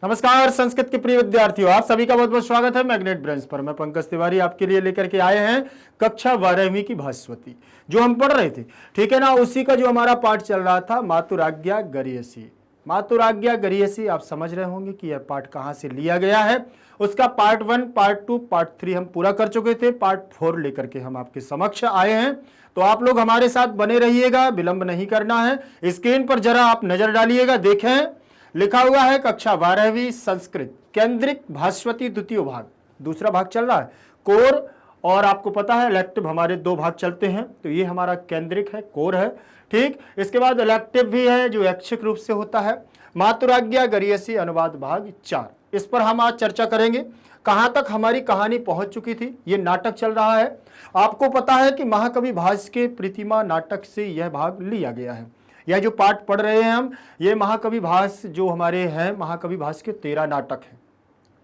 नमस्कार संस्कृत के प्रिय विद्यार्थियों, आप सभी का बहुत बहुत स्वागत है मैग्नेट ब्रेंच पर। मैं पंकज तिवारी आपके लिए लेकर के आए हैं कक्षा 12वीं की भास्वती, जो हम पढ़ रहे थे, ठीक है ना। उसी का जो हमारा पाठ चल रहा था मातुराज्ञा गरीयसी। मातुराज्ञा गरीयसी, आप समझ रहे होंगे कि यह पाठ कहां से लिया गया है। उसका पार्ट 1, पार्ट 2, पार्ट 3 हम पूरा कर चुके थे। पार्ट 4 लेकर के हम आपके समक्ष आए हैं, तो आप लोग हमारे साथ बने रहिएगा, विलंब नहीं करना है। स्क्रीन पर जरा आप नजर डालिएगा, देखें लिखा हुआ है कक्षा 12वीं संस्कृत केंद्रिक भास्वती द्वितीय भाग, दूसरा भाग चल रहा है कोर। और आपको पता है इलेक्टिव हमारे 2 भाग चलते हैं, तो ये हमारा केंद्रिक है, कोर है, ठीक। इसके बाद इलेक्टिव भी है जो ऐच्छिक रूप से होता है। मातुराज्ञा गरीयसी अनुवाद भाग 4, इस पर हम आज चर्चा करेंगे। कहां तक हमारी कहानी पहुंच चुकी थी, ये नाटक चल रहा है। आपको पता है कि महाकवि भास के प्रतिमा नाटक से यह भाग लिया गया है। यह जो पाठ पढ़ रहे हैं हम, ये महाकवि भास जो हमारे हैं, महाकवि भास के 13 नाटक हैं,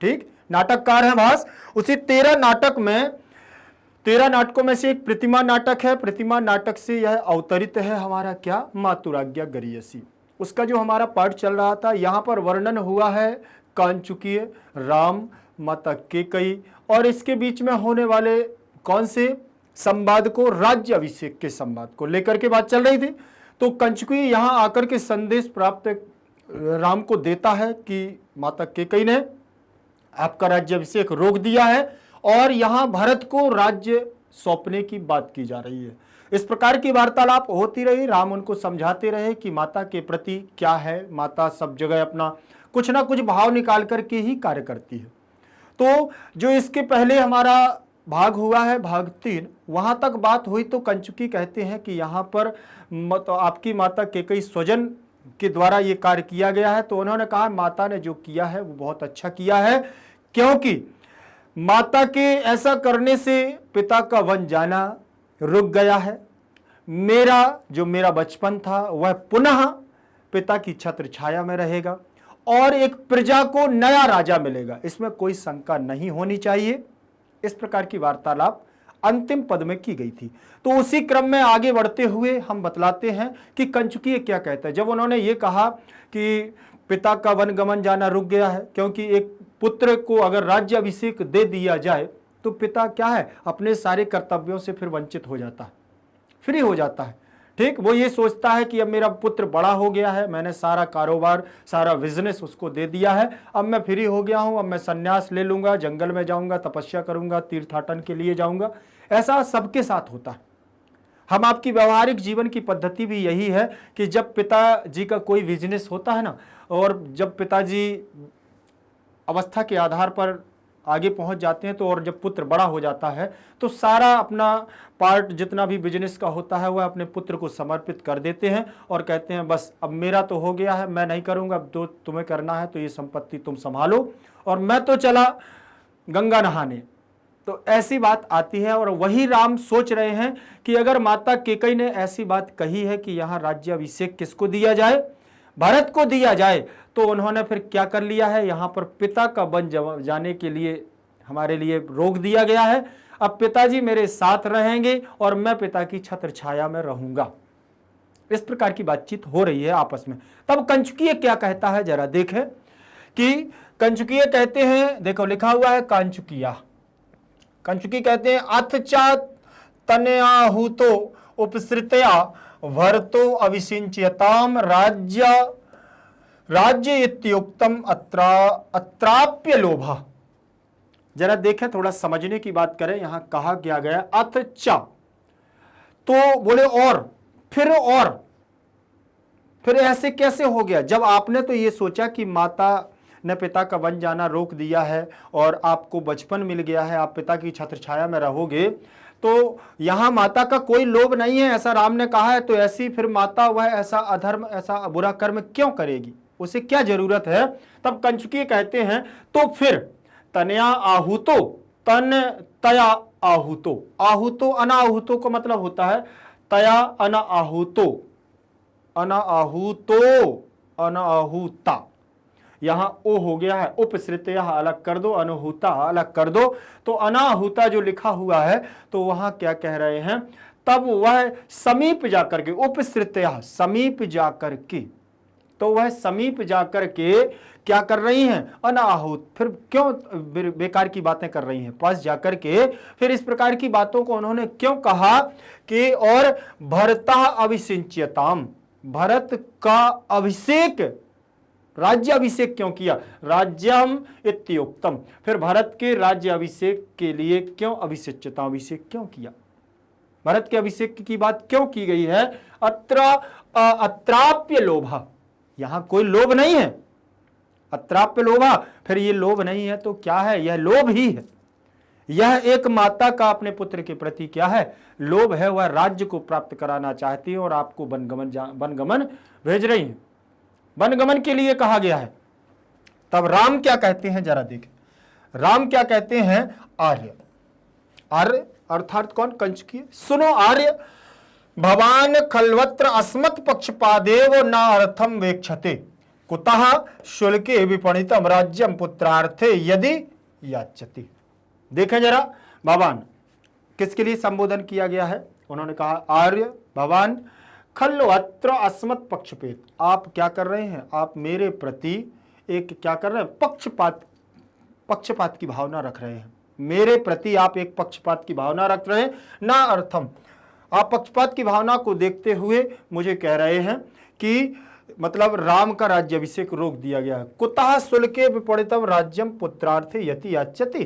ठीक। नाटककार हैं भास। उसी 13 नाटक में 13 नाटकों में से एक प्रतिमा नाटक है। प्रतिमा नाटक से यह अवतरित है हमारा क्या, मातुराज्ञा गरीयसी। उसका जो हमारा पाठ चल रहा था, यहां पर वर्णन हुआ है कांचुकीय, राम, माता केकई और इसके बीच में होने वाले कौन से संवाद को, राज्य अभिषेक के संवाद को लेकर के बात चल रही थी। तो कंचुकी यहां आकर के संदेश प्राप्त राम को देता है कि माता केकई ने आपका राज्याभिषेक रोक दिया है और यहां भरत को राज्य सौंपने की बात की जा रही है। इस प्रकार की वार्तालाप होती रही। राम उनको समझाते रहे कि माता के प्रति क्या है, माता सब जगह अपना कुछ ना कुछ भाव निकाल करके ही कार्य करती है। तो जो इसके पहले हमारा भाग हुआ है भाग 3, वहां तक बात हुई तो कंचुकी कहते हैं कि यहाँ पर आपकी माता केकई स्वजन के द्वारा ये कार्य किया गया है। तो उन्होंने कहा माता ने जो किया है वो बहुत अच्छा किया है, क्योंकि माता के ऐसा करने से पिता का वन जाना रुक गया है। मेरा बचपन था वह पुनः पिता की छत्र छाया में रहेगा और एक प्रजा को नया राजा मिलेगा, इसमें कोई शंका नहीं होनी चाहिए। इस प्रकार की वार्तालाप अंतिम पद में की गई थी। तो उसी क्रम में आगे बढ़ते हुए हम बतलाते हैं कि कंचुकी क्या कहता है। जब उन्होंने ये कहा कि पिता का वनगमन जाना रुक गया है, क्योंकि एक पुत्र को अगर राज्य अभिषेक दे दिया जाए तो पिता क्या है, अपने सारे कर्तव्यों से फिर वंचित हो जाता है, फ्री हो जाता है, ठीक। वो ये सोचता है कि अब मेरा पुत्र बड़ा हो गया है, मैंने सारा कारोबार, सारा बिजनेस उसको दे दिया है, अब मैं फ्री हो गया हूं, अब मैं संन्यास ले लूंगा, जंगल में जाऊंगा, तपस्या करूंगा, तीर्थाटन के लिए जाऊंगा। ऐसा सबके साथ होता है। हम आपकी व्यवहारिक जीवन की पद्धति भी यही है कि जब पिताजी का कोई बिजनेस होता है ना, और जब पिताजी अवस्था के आधार पर आगे पहुंच जाते हैं, तो और जब पुत्र बड़ा हो जाता है तो सारा अपना पार्ट जितना भी बिजनेस का होता है वह अपने पुत्र को समर्पित कर देते हैं और कहते हैं बस अब मेरा तो हो गया है, मैं नहीं करूंगा, अब तो तुम्हें करना है तो ये संपत्ति तुम संभालो और मैं तो चला गंगा नहाने। तो ऐसी बात आती है और वही राम सोच रहे हैं कि अगर माता केकई ने ऐसी बात कही है कि यहाँ राज्याभिषेक किसको दिया जाए, भरत को दिया जाए, तो उन्होंने फिर क्या कर लिया है, यहाँ पर पिता का वन जाने के लिए हमारे लिए रोक दिया गया है। अब पिताजी मेरे साथ रहेंगे और मैं पिता की छत्र छाया में रहूंगा। इस प्रकार की बातचीत हो रही है आपस में। तब कंचुकीय क्या कहता है जरा देखें कि कंचुकीय कहते हैं, देखो लिखा हुआ है कांचुकिया। कंचुकी कहते हैं अथ चा तनयाहुतो उपसृतया भरतो अविसिंच्यताम राज्य इत्युक्तम अत्राप्य लोभा। जरा देखें, थोड़ा समझने की बात करें। यहां कहा क्या गया, अथ चा, तो बोले और फिर ऐसे कैसे हो गया। जब आपने तो ये सोचा कि माता ने पिता का वन जाना रोक दिया है और आपको बचपन मिल गया है, आप पिता की छत्र छाया में रहोगे, तो यहां माता का कोई लोभ नहीं है, ऐसा राम ने कहा है, तो ऐसी फिर माता वह ऐसा अधर्म, ऐसा बुरा कर्म क्यों करेगी, उसे क्या जरूरत है। तब कंचुकी कहते हैं तो फिर तनया आहूतो, तन तया आहूतो, आहूतो अनाहूतो को मतलब होता है तया अनाहूतो, अनाहूतो अनाहूता, यहां ओ हो गया है, उपसृत यहां अलग कर दो, अनाहुता अलग कर दो, तो अनाहुता जो लिखा हुआ है तो वहां क्या कह रहे हैं, तब वह समीप जाकर के, उपसृत समीप जाकर के, तो वह समीप जाकर के क्या कर रही हैं, अनाहुत। फिर क्यों बेकार की बातें कर रही हैं, पास जाकर के फिर इस प्रकार की बातों को उन्होंने क्यों कहा कि और भरता अभिषिच्यताम, भरत का अभिषेक, राज्य अभिषेक क्यों किया, राज्यम इत्युक्तम, फिर भरत के राज्य अभिषेक के लिए क्यों अभिषिच्यता अभिषेक क्यों किया, भरत के अभिषेक की बात क्यों की गई है। अत्राप्य लोभा, यहां कोई लोभ नहीं है, अत्राप्य लोभा, फिर ये लोभ नहीं है तो क्या है, यह लोभ ही है। यह एक माता का अपने पुत्र के प्रति क्या है, लोभ है। वह राज्य को प्राप्त कराना चाहती है और आपको वनगमन भेज रही है, वनगमन के लिए कहा गया है। तब राम क्या कहते हैं जरा देखें, राम क्या कहते हैं, आर्य, आर्य अर्थात कौन, कंचुकी, सुनो आर्य, भवान खलवत्र अस्मत् पक्षपादेव न अर्थम वेक्षते, कुतः शुल्के विपणितम राज्यम पुत्रार्थे यदि याचति। देखें जरा, भवान किसके लिए संबोधन किया गया है, उन्होंने कहा आर्य भवान खलवत्र अस्मत् पक्षपेत, आप क्या कर रहे हैं, आप मेरे प्रति एक क्या कर रहे हैं, पक्षपात की भावना रख रहे हैं, मेरे प्रति आप एक पक्षपात की भावना रख रहे हैं। ना अर्थम, आप पक्षपात की भावना को देखते हुए मुझे कह रहे हैं कि मतलब राम का राज्याभिषेक रोक दिया गया है। कुतः शुल्के विपणितम राज्यम पुत्रार्थे यति याच्यति,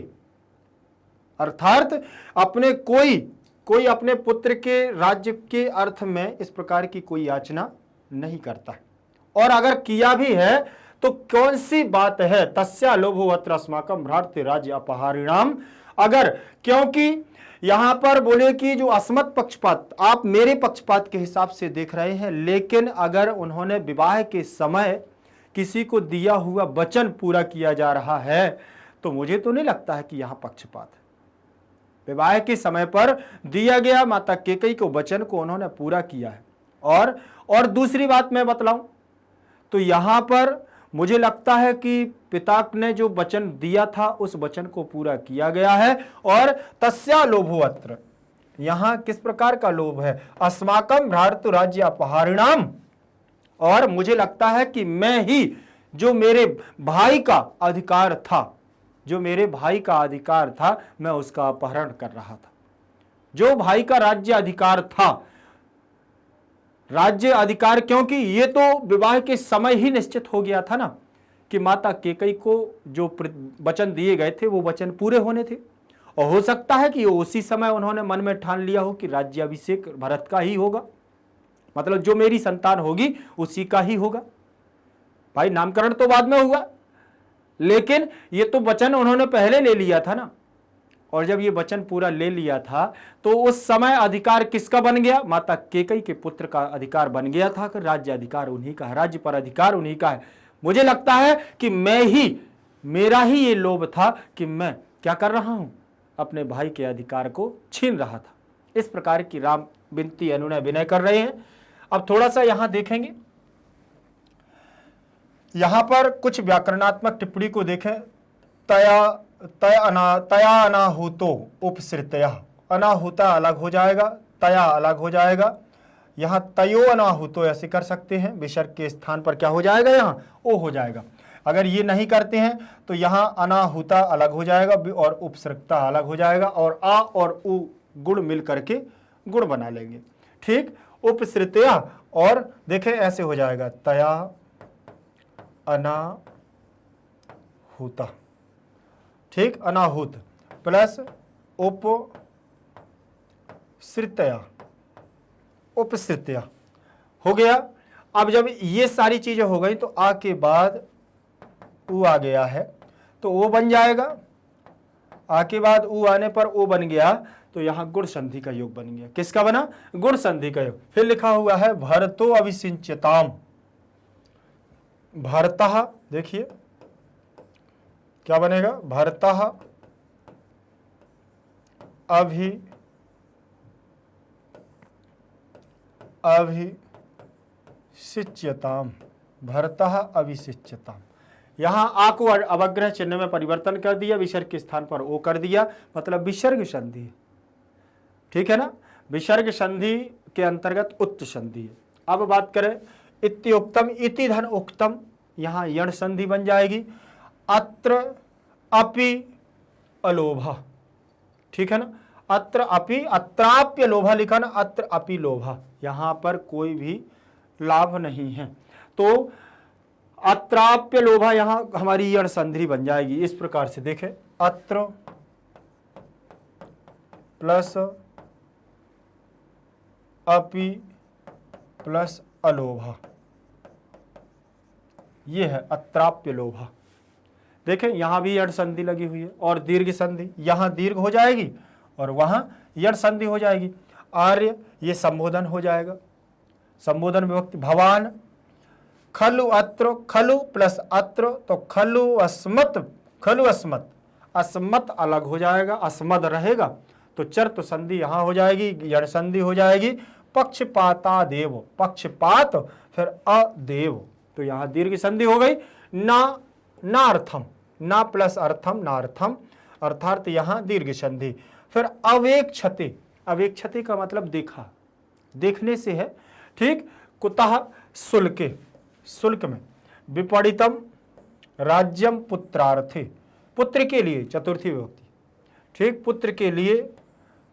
अर्थात अपने कोई अपने पुत्र के राज्य के अर्थ में इस प्रकार की कोई याचना नहीं करता, और अगर किया भी है तो कौन सी बात है, तस्या लोभो अत्र अस्माकं भ्रातृ राज्य अपहारिणाम, अगर, क्योंकि यहां पर बोले कि जो अस्मत् पक्षपात, आप मेरे पक्षपात के हिसाब से देख रहे हैं, लेकिन अगर उन्होंने विवाह के समय किसी को दिया हुआ वचन पूरा किया जा रहा है तो मुझे तो नहीं लगता है कि यहां पक्षपात है। विवाह के समय पर दिया गया माता कैकेयी को वचन को उन्होंने पूरा किया है। और दूसरी बात मैं बतलाऊं तो यहां पर मुझे लगता है कि पिता ने जो वचन दिया था उस वचन को पूरा किया गया है। और तस्या लोभो अत्र, यहां किस प्रकार का लोभ है, अस्माकं भ्रातृ राज्य अपहारिणाम, और मुझे लगता है कि मैं ही जो मेरे भाई का अधिकार था, जो मेरे भाई का अधिकार था, मैं उसका अपहरण कर रहा था। जो भाई का राज्य अधिकार था, राज्य अधिकार, क्योंकि ये तो विवाह के समय ही निश्चित हो गया था ना कि माता कैकेयी को जो वचन दिए गए थे वो वचन पूरे होने थे, और हो सकता है कि उसी समय उन्होंने मन में ठान लिया हो कि राज्याभिषेक भरत का ही होगा, मतलब जो मेरी संतान होगी उसी का ही होगा। भाई नामकरण तो बाद में हुआ, लेकिन ये तो वचन उन्होंने पहले ले लिया था ना, और जब ये वचन पूरा ले लिया था तो उस समय अधिकार किसका बन गया, माता कैकेयी के पुत्र का अधिकार बन गया था कि राज्य अधिकार उन्हीं का है, राज्य पर अधिकार उन्हीं का है। मुझे लगता है कि मेरा ही ये लोभ था कि मैं क्या कर रहा हूं, अपने भाई के अधिकार को छीन रहा था। इस प्रकार की राम विनती अनुनय विनय कर रहे हैं। अब थोड़ा सा यहां देखेंगे, यहां पर कुछ व्याकरणात्मक टिप्पणी को देखें। तया अनाहुतो उपसृतया, अनाहुता अलग हो जाएगा, तया अलग हो जाएगा, यहां तयो अनाहुतो ऐसे कर सकते हैं, विसर्ग के स्थान पर क्या हो जाएगा, यहां ओ हो जाएगा। अगर ये नहीं करते हैं तो यहां अनाहुता अलग हो जाएगा और उपसृक्ता अलग हो जाएगा, और आ और उ गुण मिल करके गुण बना लेंगे। ठीक, उपसृतया, और देखें ऐसे हो जाएगा तया अनाहुता, ठीक, अनाहुत प्लस उपसृतया, उपसृतया हो गया। अब जब ये सारी चीजें हो गई तो आ के बाद उ आ गया है तो ओ बन जाएगा, आ के बाद उ आने पर ओ बन गया तो यहां गुण संधि का योग बन गया। किसका बना, गुण संधि का योग। फिर लिखा हुआ है भरतो अभिषिच्यताम, भरतः, देखिए क्या बनेगा, भरतः अभिषिच्यताम, भरतः अभिषिच्यताम। यहां आ को अवग्रह चिन्ह में परिवर्तन कर दिया, विसर्ग के स्थान पर ओ कर दिया, मतलब विसर्ग संधि, ठीक है ना। विसर्ग संधि के अंतर्गत उत्त संधि है। अब बात करें इत्युक्तम, इति धन उक्तम, यहां यण संधि बन जाएगी। अत्र अपि अलोभा, ठीक है ना, अत्र अपि, अत्राप्य लोभा लिखा ना, अत्र अपि लोभा, यहां पर कोई भी लाभ नहीं है, तो अत्राप्य लोभा यहां हमारी यण संधि बन जाएगी। इस प्रकार से देखें, अत्र प्लस अपि प्लस अलोभा, ये है अत्राप्य लोभा। देखें यहां भी यण संधि लगी हुई है और दीर्घ संधि, यहां दीर्घ हो जाएगी और वहां यण संधि हो जाएगी। आर्य ये संबोधन हो जाएगा, संबोधन विभक्ति। भवान खलु अत्र, खलु प्लस अत्र तो खलु अस्मत्, खलु अस्मत्, अस्मत् अलग हो जाएगा, अस्मद रहेगा तो चर्त संधि यहां हो जाएगी, यण संधि हो जाएगी। पक्षपाता देव, पक्षपात फिर अदेव, तो यहां दीर्घ संधि हो गई। ना, नार्थम, ना प्लस अर्थम, नार्थम, अर्थात यहां दीर्घ संधि। फिर अवेक्षते, अवेक्षते का मतलब देखा, देखने से है, ठीक। कुतः शुल्के, शुल्क में। विपणितम राज्यम पुत्रार्थे, पुत्र के लिए, चतुर्थी विभक्ति, ठीक, पुत्र के लिए,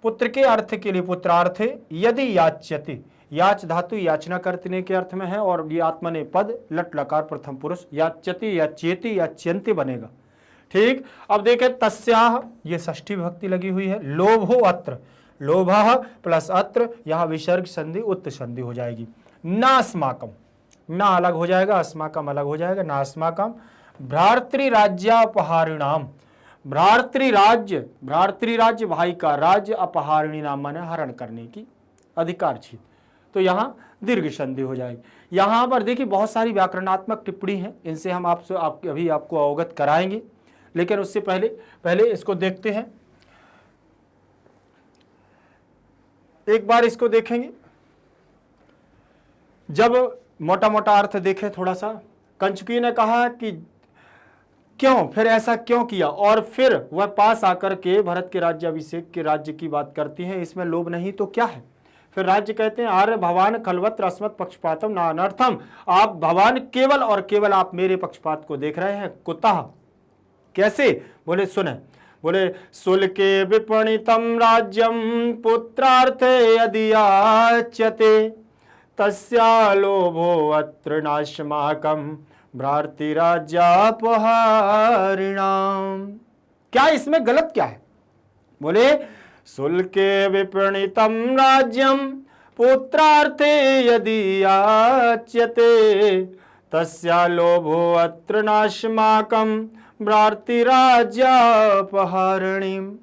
पुत्र के अर्थ के लिए, पुत्रार्थे। यदि याच्यते, याच धातु याचना करने के अर्थ में है और ये आत्मने पद, लट लकार प्रथम पुरुष, याच्यति याच्येति याच्यन्ते बनेगा, ठीक। अब देखें तस्याह, ये षष्ठी विभक्ति लगी हुई है। लोभो अत्र, लोभः प्लस अत्र, यहां विसर्ग संधि उत्त संधि हो जाएगी। ना अस्माकम, ना अलग हो जाएगा, अस्माकम अलग हो जाएगा, ना अस्माकम। भ्रातृराज्यापहारिणाम, भ्रातृराज्य, भ्रातृराज्य भाई का राज्य, अपहारिणी नाम माने हरण करने की, अधिकार छीन, तो यहां दीर्घ संधि हो जाएगी। यहां पर देखिए बहुत सारी व्याकरणात्मक टिप्पणी है, इनसे हम आपसे अभी आपको अवगत कराएंगे, लेकिन उससे पहले इसको देखते हैं, एक बार इसको देखेंगे। जब मोटा मोटा अर्थ देखें थोड़ा सा, कंचुकी ने कहा कि क्यों, फिर ऐसा क्यों किया, और फिर वह पास आकर के भरत के राज्याभिषेक के राज्य की बात करती हैं, इसमें लोभ नहीं तो क्या है। फिर राज्य कहते हैं आर्य भवान खलवत्र अस्मत् पक्षपातम ना अनर्थम, आप भवान केवल और केवल आप मेरे पक्षपात को देख रहे हैं। कुतः, कैसे, बोले सुने, बोले शुल्के विपणितम राज्यम पुत्रार्थे यदि याच्यते तस्या लोभो अत्र नाशमाकम भ्रातृराज्यापहारिणाम। क्या इसमें गलत क्या है? बोले शुल्के विपणितम राज्यम पुत्रार्थे यदि याच्यते तस्या लोभो अत्र नाशमाकम भ्रातृराज्यापहारिणीम।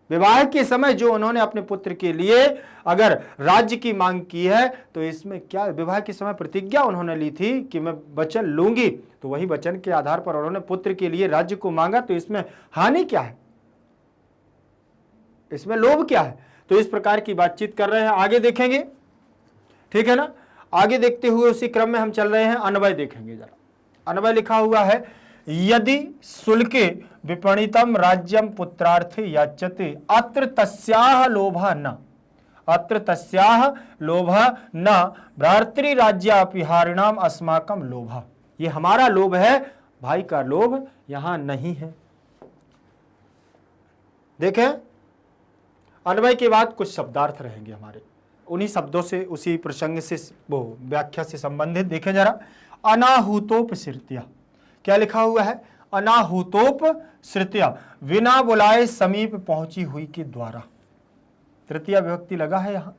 विवाह के समय जो उन्होंने अपने पुत्र के लिए अगर राज्य की मांग की है तो इसमें क्या, विवाह के समय प्रतिज्ञा उन्होंने ली थी कि मैं वचन लूंगी, तो वही वचन के आधार पर उन्होंने पुत्र के लिए राज्य को मांगा, तो इसमें हानि क्या है, इसमें लोभ क्या है? तो इस प्रकार की बातचीत कर रहे हैं। आगे देखेंगे, ठीक है ना। आगे देखते हुए उसी क्रम में हम चल रहे हैं, अन्वय देखेंगे जरा। अन्वय लिखा हुआ है यदि शुल्के विपणितम राज्यम पुत्रार्थे याच्यते अत्र तस्याह लोभा न, अत्र तस्याह लोभा न भ्रातृराज्यापहारिणाम अस्माकम लोभा। ये हमारा लोभ है, भाई का लोभ यहां नहीं है। देखें अन्वय के बाद कुछ शब्दार्थ रहेंगे हमारे, उन्हीं शब्दों से, उसी प्रसंग से, वो व्याख्या से संबंधित। देखें जरा, अनाहुतोपसृत्या, क्या लिखा हुआ है? अनाहुतोपसृत्या, बिना बुलाए समीप पहुंची हुई के द्वारा। तृतीया विभक्ति लगा है यहां,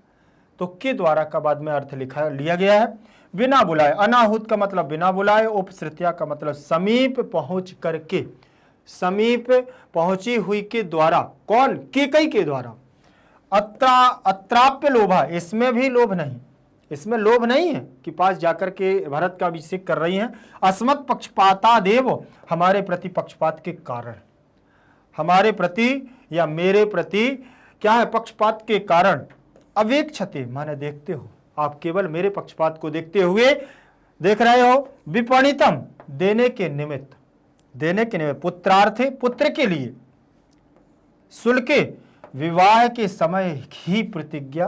तो के द्वारा का बाद में अर्थ लिया गया है। बिना बुलाए, अनाहुत का मतलब बिना बुलाए, उपसृत्या का मतलब समीप पहुंच करके, समीप पहुंची हुई के द्वारा। कौन? केकई के द्वारा। अत्राप्य लोभा, इसमें भी लोभ नहीं, इसमें लोभ नहीं है कि पास जाकर के भरत का अभिषेक कर रही हैं। अस्मत् पक्षपाता देव, हमारे प्रति पक्षपात के कारण, हमारे प्रति या मेरे प्रति क्या है, पक्षपात के कारण। अवेक्षते माने देखते हो, आप केवल मेरे पक्षपात को देखते हुए देख रहे हो। विपणितम, देने के निमित्त, देने के निमित्त। पुत्रार्थे, पुत्र के लिए। शुल्के, विवाह के समय ही प्रतिज्ञा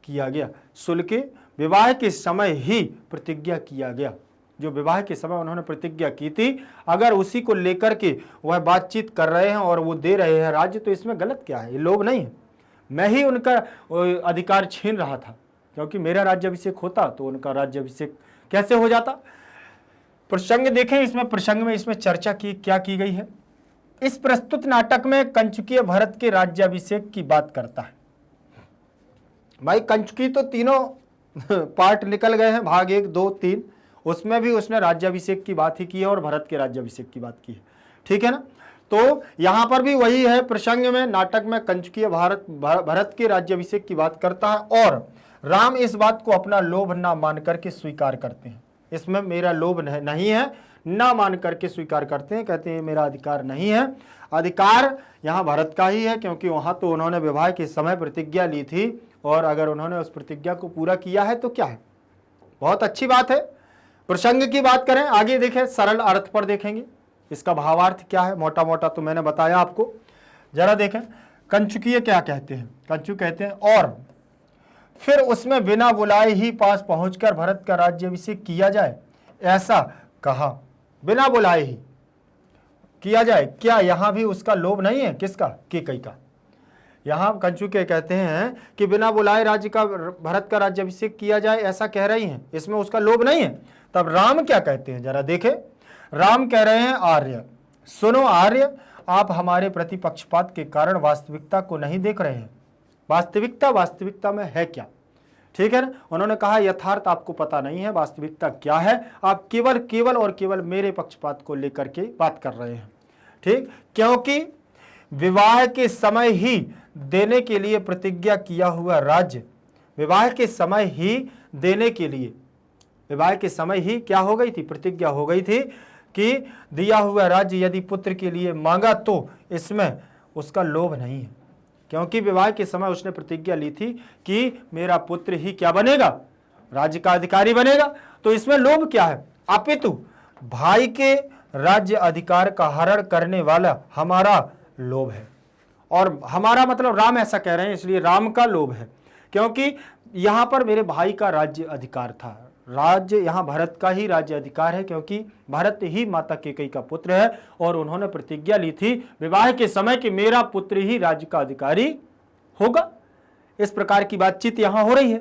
किया गया। शुल्के विवाह के समय ही प्रतिज्ञा किया गया। जो विवाह के समय उन्होंने प्रतिज्ञा की थी, अगर उसी को लेकर के वह बातचीत कर रहे हैं और वो दे रहे हैं राज्य, तो इसमें गलत क्या है? ये लोभ नहीं है। मैं ही उनका अधिकार छीन रहा था, क्योंकि मेरा राज्याभिषेक होता तो उनका राज्याभिषेक कैसे हो जाता? प्रसंग देखें, इसमें प्रसंग में इसमें चर्चा की क्या की गई है। इस प्रस्तुत नाटक में कंचुकीय भरत के राज्याभिषेक की बात करता है। भाई कंचुकी तो तीनों पार्ट निकल गए हैं, भाग 1, 2, 3, उसमें भी उसने राज्याभिषेक की बात ही की है और भरत के राज्याभिषेक की बात की है, ठीक है ना। तो यहां पर भी वही है, प्रसंग में नाटक में कंचुकीय भरत के राज्याभिषेक की बात करता है और राम इस बात को अपना लोभ ना मान करके स्वीकार करते हैं। इसमें मेरा लोभ नहीं है, ना मान करके स्वीकार करते हैं, कहते हैं मेरा अधिकार नहीं है। अधिकार यहाँ भरत का ही है, क्योंकि वहां तो उन्होंने विवाह के समय प्रतिज्ञा ली थी और अगर उन्होंने उस प्रतिज्ञा को पूरा किया है तो क्या है, बहुत अच्छी बात है। प्रसंग की बात करें, आगे देखें, सरल अर्थ पर देखेंगे इसका भावार्थ क्या है। मोटा मोटा तो मैंने बताया आपको, जरा देखें कंचुकीय क्या कहते हैं। कंचु कहते हैं और फिर उसमें बिना बुलाए ही पास पहुंचकर भरत का राज्याभिषेक किया जाए, ऐसा कहा। बिना बुलाए ही किया जाए, क्या यहां भी उसका लोभ नहीं है? किसका? केकई का। यहां कंचुकीय कहते हैं कि बिना बुलाए भरत का राज्याभिषेक किया जाए, ऐसा कह रही हैं, इसमें उसका लोभ नहीं है। तब राम क्या कहते हैं, जरा देखें। राम कह रहे हैं, आर्य सुनो, आर्य आप हमारे प्रति पक्षपात के कारण वास्तविकता को नहीं देख रहे हैं। वास्तविकता में है क्या, ठीक है ना। उन्होंने कहा यथार्थ आपको पता नहीं है, वास्तविकता क्या है, आप केवल और केवल मेरे पक्षपात को लेकर के बात कर रहे हैं, ठीक। क्योंकि विवाह के समय ही देने के लिए प्रतिज्ञा किया हुआ राज्य, विवाह के समय ही देने के लिए, विवाह के समय ही क्या हो गई थी, प्रतिज्ञा हो गई थी कि दिया हुआ राज्य यदि पुत्र के लिए मांगा तो इसमें उसका लोभ नहीं है, क्योंकि विवाह के समय उसने प्रतिज्ञा ली थी कि मेरा पुत्र ही क्या बनेगा, राज्य का अधिकारी बनेगा। तो इसमें लोभ क्या है? अपितु भाई के राज्य अधिकार का हरण करने वाला हमारा लोभ है। और हमारा मतलब राम ऐसा कह रहे हैं, इसलिए राम का लोभ है, क्योंकि यहां पर मेरे भाई का राज्य अधिकार था। राज्य यहाँ भरत का ही राज्य अधिकार है, क्योंकि भरत ही माता केकई का पुत्र है और उन्होंने प्रतिज्ञा ली थी विवाह के समय कि मेरा पुत्र ही राज्य का अधिकारी होगा। इस प्रकार की बातचीत यहाँ हो रही है।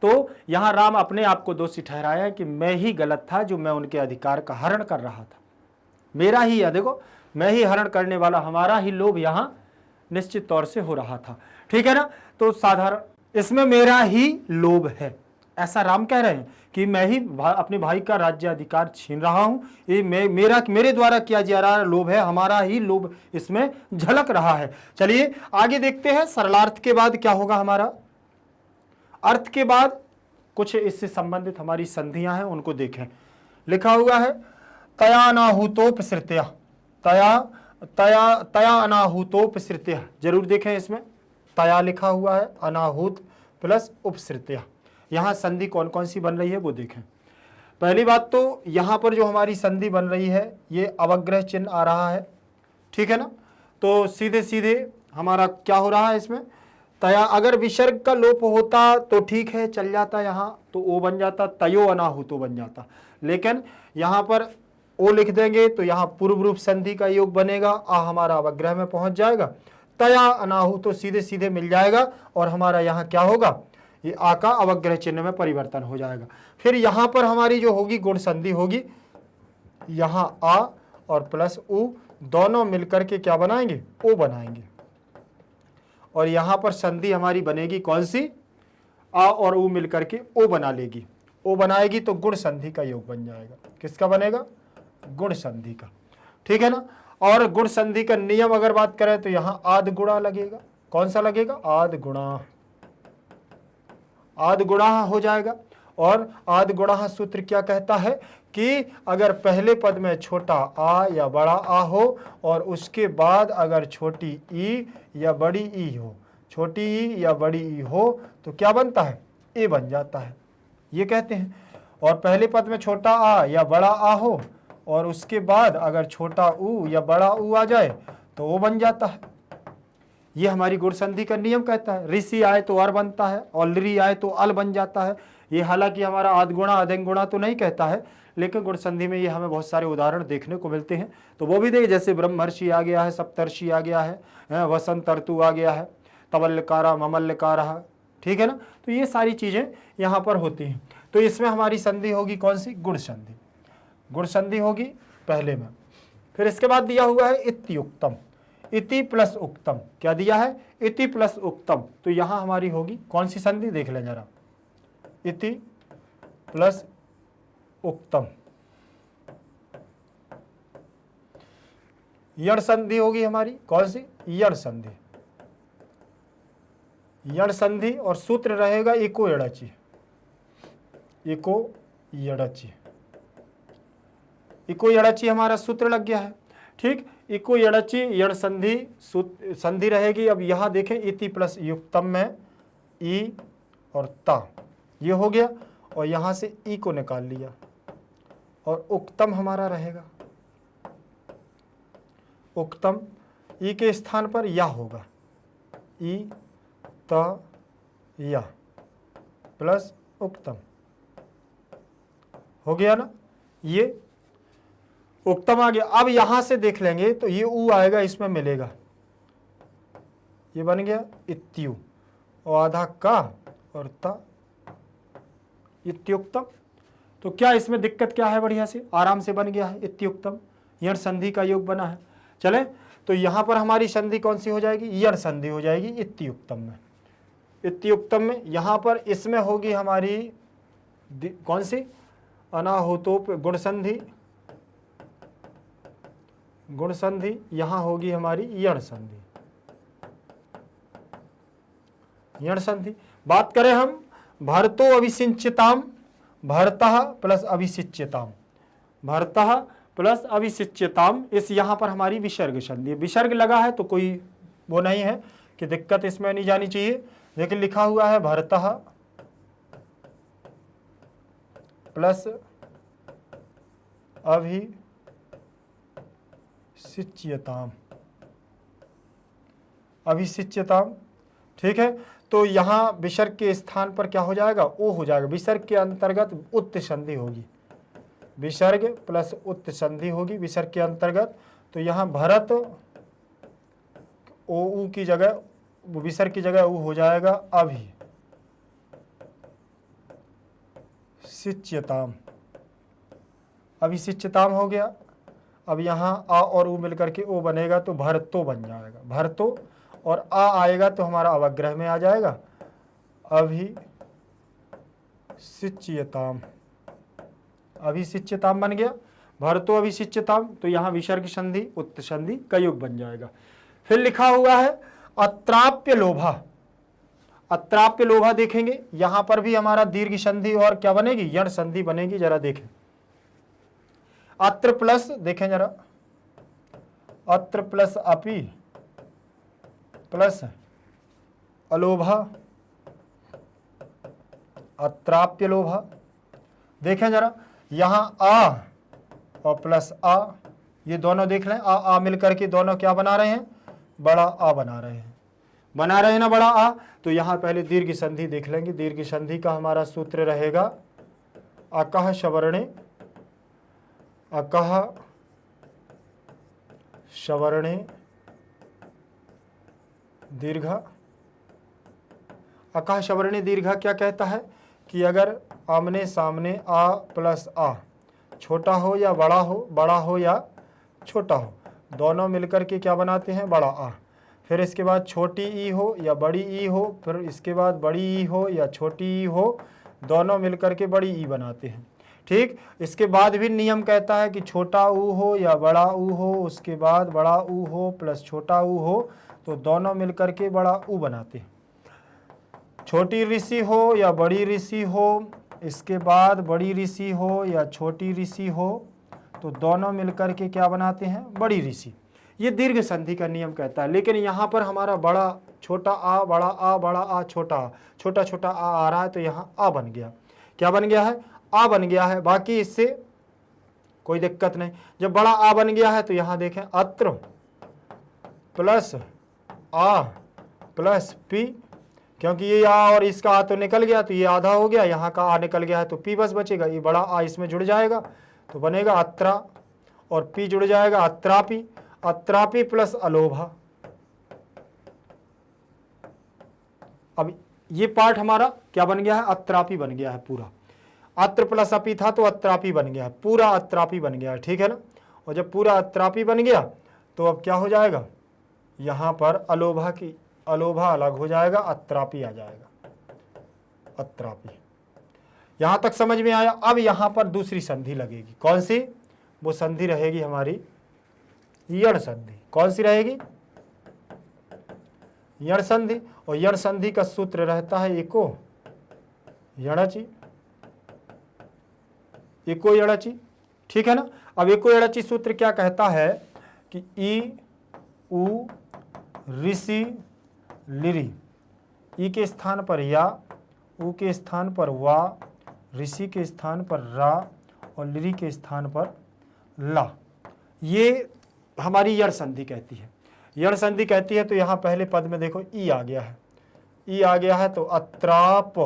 तो यहाँ राम अपने आप को दोषी ठहराया है कि मैं ही गलत था, जो मैं उनके अधिकार का हरण कर रहा था, मेरा ही है, देखो मैं ही हरण करने वाला, हमारा ही लोभ यहाँ निश्चित तौर से हो रहा था, ठीक है ना। तो साधारण इसमें मेरा ही लोभ है, ऐसा राम कह रहे हैं कि मैं ही अपने भाई का राज्य अधिकार छीन रहा हूं, ये मेरे द्वारा किया जा रहा लोभ है, हमारा ही लोभ इसमें झलक रहा है। चलिए आगे देखते हैं, सरलार्थ के बाद क्या होगा हमारा। अर्थ के बाद कुछ इससे संबंधित हमारी संधियां हैं, उनको देखें। लिखा हुआ है तयानाहुतोपसृत्या, तया अनाहुतोपसृत्या, जरूर देखें, इसमें तया लिखा हुआ है, अनाहुत प्लस उपसृत्या। यहां संधि कौन कौन सी बन रही है वो देखें। पहली बात तो यहां पर जो हमारी संधि बन रही है ये अवग्रह चिन्ह आ रहा है, ठीक है ना। तो सीधे सीधे हमारा क्या हो रहा है इसमें, तया, अगर विसर्ग का लोप होता तो ठीक है, चल जाता, यहाँ तो ओ बन जाता, तयो अनाहुतो बन जाता, लेकिन यहाँ पर ओ लिख देंगे तो यहाँ पूर्व रूप संधि का योग बनेगा, आ हमारा अवग्रह में पहुंच जाएगा, तया अनाहुतो सीधे सीधे मिल जाएगा और हमारा यहाँ क्या होगा, ये आ का अवग्रह चिन्ह में परिवर्तन हो जाएगा। फिर यहाँ पर हमारी जो होगी गुण संधि होगी, यहाँ आ और प्लस उ दोनों मिलकर के क्या बनाएंगे, ओ बनाएंगे, और यहाँ पर संधि हमारी बनेगी कौन सी, आ और उ मिलकर के ओ बना लेगी, ओ बनाएगी तो गुण संधि का योग बन जाएगा। किसका बनेगा, गुण संधि का, ठीक है ना। और गुण संधि का नियम अगर बात करें तो यहाँ आद गुणा लगेगा, कौन सा लगेगा, आद गुणा, आद गुणा हो जाएगा। और आद गुणा सूत्र क्या कहता है कि अगर पहले पद में छोटा आ या बड़ा आ हो और उसके बाद अगर छोटी ई या बड़ी ई हो, छोटी ई या बड़ी ई हो तो क्या बनता है, ए बन जाता है, ये कहते हैं। और पहले पद में छोटा आ या बड़ा आ हो और उसके बाद अगर छोटा ऊ या बड़ा ऊ आ जाए तो वो बन जाता है। ये हमारी गुण संधि का नियम कहता है। ऋषि आए तो अर बनता है और लरी आए तो अल बन जाता है। ये हालांकि हमारा आधगुणा अधंगुणा तो नहीं कहता है, लेकिन गुण संधि में ये हमें बहुत सारे उदाहरण देखने को मिलते हैं। तो वो भी देखिए, जैसे ब्रह्मर्षि आ गया है, सप्तर्षि आ गया है, वसंत ऋतु आ गया है, तवल्लकारा ममल्लकारा, ठीक है ना। तो ये सारी चीजें यहाँ पर होती हैं। तो इसमें हमारी संधि होगी कौन सी? गुण संधि। गुण संधि होगी पहले में। फिर इसके बाद दिया हुआ है इत्युक्तम, इति प्लस उक्तम। क्या दिया है? इति प्लस उक्तम। तो यहां हमारी होगी कौन सी संधि? देख लें जरा, इति प्लस उक्तम। यण संधि होगी हमारी कौन सी? यण संधि। यण संधि और सूत्र रहेगा इको यड़ची, इको यड़ची। इको यड़ची हमारा सूत्र लग गया है, ठीक। इको यड़ची यण संधि संधि रहेगी। अब यहां देखें, इति प्लस युक्तम में ई और ता, ये हो गया, और यहां से ई को निकाल लिया, और उक्तम हमारा रहेगा। उक्तम ई के स्थान पर या होगा, ई त या प्लस उक्तम, हो गया ना। ये उक्तम आ गया। अब यहां से देख लेंगे तो ये ऊ आएगा, इसमें मिलेगा, ये बन गया इत्यु, और आधा का और ता, इत्युक्तम। तो क्या इसमें दिक्कत क्या है? बढ़िया से आराम से बन गया है इत्युक्तम, यण संधि का योग बना है। चले, तो यहां पर हमारी संधि कौन सी हो जाएगी? यण संधि हो जाएगी इत्युक्तम में। इत्युक्तम में यहां पर इसमें होगी हमारी कौन सी? अनाहुतोप गुण संधि, गुण संधि। यहां होगी हमारी यण संधि, यण संधि। बात करें हम भर्तो अभिसिंचिताम, भर्तः प्लस अभिसिच्यताम, भर्तः प्लस अभिसिच्यताम, इस यहां पर हमारी विसर्ग संधि। विसर्ग लगा है तो कोई वो नहीं है कि दिक्कत इसमें नहीं जानी चाहिए, लेकिन लिखा हुआ है भर्तः प्लस अभिसिच्यताम, अभिसिच्यताम, ठीक है। तो यहां विसर्ग के स्थान पर क्या हो जाएगा? ओ हो जाएगा। विसर्ग के अंतर्गत उत्त संधि होगी, विसर्ग प्लस उत्त संधि होगी विसर्ग के अंतर्गत। तो यहां भरत ओ ऊ की जगह, विसर्ग की जगह ऊ हो जाएगा अभी सिच्यताम, अभिसिच्यताम हो गया। अब यहाँ आ और ऊ मिलकर के ओ बनेगा तो भरतो बन जाएगा, भरतो, और आ आएगा तो हमारा अवग्रह में आ जाएगा अभिसिच्यताम, अभिसिच्यताम बन गया, भरतो अभिसिच्यताम। तो यहाँ विसर्ग संधि उत्त संधि का योग बन जाएगा। फिर लिखा हुआ है अत्राप्य लोभा, अत्राप्य लोभा देखेंगे, यहां पर भी हमारा दीर्घ संधि और क्या बनेगी? यण संधि बनेगी। जरा देखें, अत्र प्लस, देखें जरा, अत्र प्लस अपि प्लस अलोभा, अत्राप्य लोभा। देखें जरा, यहां आ और प्लस आ, ये दोनों देख लें, आ मिलकर के दोनों क्या बना रहे हैं? बड़ा आ बना रहे हैं, बना रहे हैं ना बड़ा आ। तो यहां पहले दीर्घ संधि देख लेंगे। दीर्घ संधि का हमारा सूत्र रहेगा अकह शवर्णे, अकह शवर्णे दीर्घ। अकह शवर्णे दीर्घ क्या कहता है कि अगर आमने सामने आ प्लस आ छोटा हो या बड़ा हो, बड़ा हो या छोटा हो, दोनों मिलकर के क्या बनाते हैं? बड़ा आ। फिर इसके बाद छोटी ई हो या बड़ी ई हो, फिर इसके बाद बड़ी ई हो या छोटी ई हो, दोनों मिलकर के बड़ी ई बनाते हैं, ठीक। इसके बाद भी नियम कहता है कि छोटा ऊ हो या बड़ा ऊ हो, उसके बाद बड़ा ऊ हो प्लस छोटा ऊ हो, तो दोनों मिलकर के बड़ा ऊ बनाते हैं। छोटी ऋषि हो या बड़ी ऋषि हो, इसके बाद बड़ी ऋषि हो या छोटी ऋषि हो, तो दोनों मिलकर के क्या बनाते हैं? बड़ी ऋषि। ये दीर्घ संधि का नियम कहता है। लेकिन यहाँ पर हमारा बड़ा छोटा आ, बड़ा आ, बड़ा आ, छोटा छोटा छोटा आ रहा है, तो यहाँ आ बन गया। क्या बन गया है? आ बन गया है। बाकी इससे कोई दिक्कत नहीं। जब बड़ा आ बन गया है तो यहाँ देखें, अत्र प्लस आ प्लस पी क्योंकि ये आ और इसका आ तो निकल गया, तो ये आधा हो गया, यहाँ का आ निकल गया है तो पी बस बचेगा, ये बड़ा आ इसमें जुड़ जाएगा तो बनेगा अत्रा, और पी जुड़ जाएगा अत्रापि, अत्रापि प्लस अलोभा। अब ये पार्ट हमारा क्या बन गया है, अत्रापि बन गया है पूरा। अत्र प्लस अपी था तो अत्रापि बन गया है, पूरा अत्रापि बन गया है, ठीक है ना। और जब पूरा अत्रापि बन गया तो अब क्या हो जाएगा, यहाँ पर अलोभा की अलोभा अलग हो जाएगा, अत्रापि आ जाएगा, अत्रापि। यहां तक समझ में आया। अब यहां पर दूसरी संधि लगेगी, कौन सी, वो संधि रहेगी हमारी यण संधि। कौन सी रहेगी, यण संधि। और यण संधि का सूत्र रहता है एको यणचि, एको यणचि, ठीक है ना। अब एको यणचि सूत्र क्या कहता है कि ई उ ऋषि लिरी, ई के स्थान पर या, उ के स्थान पर वा, ऋषि के स्थान पर रा और लिरी के स्थान पर ला। ये हमारी यण संधि कहती है। यण संधि कहती है तो यहाँ पहले पद में देखो ई आ गया है, ई आ गया है तो अत्राप,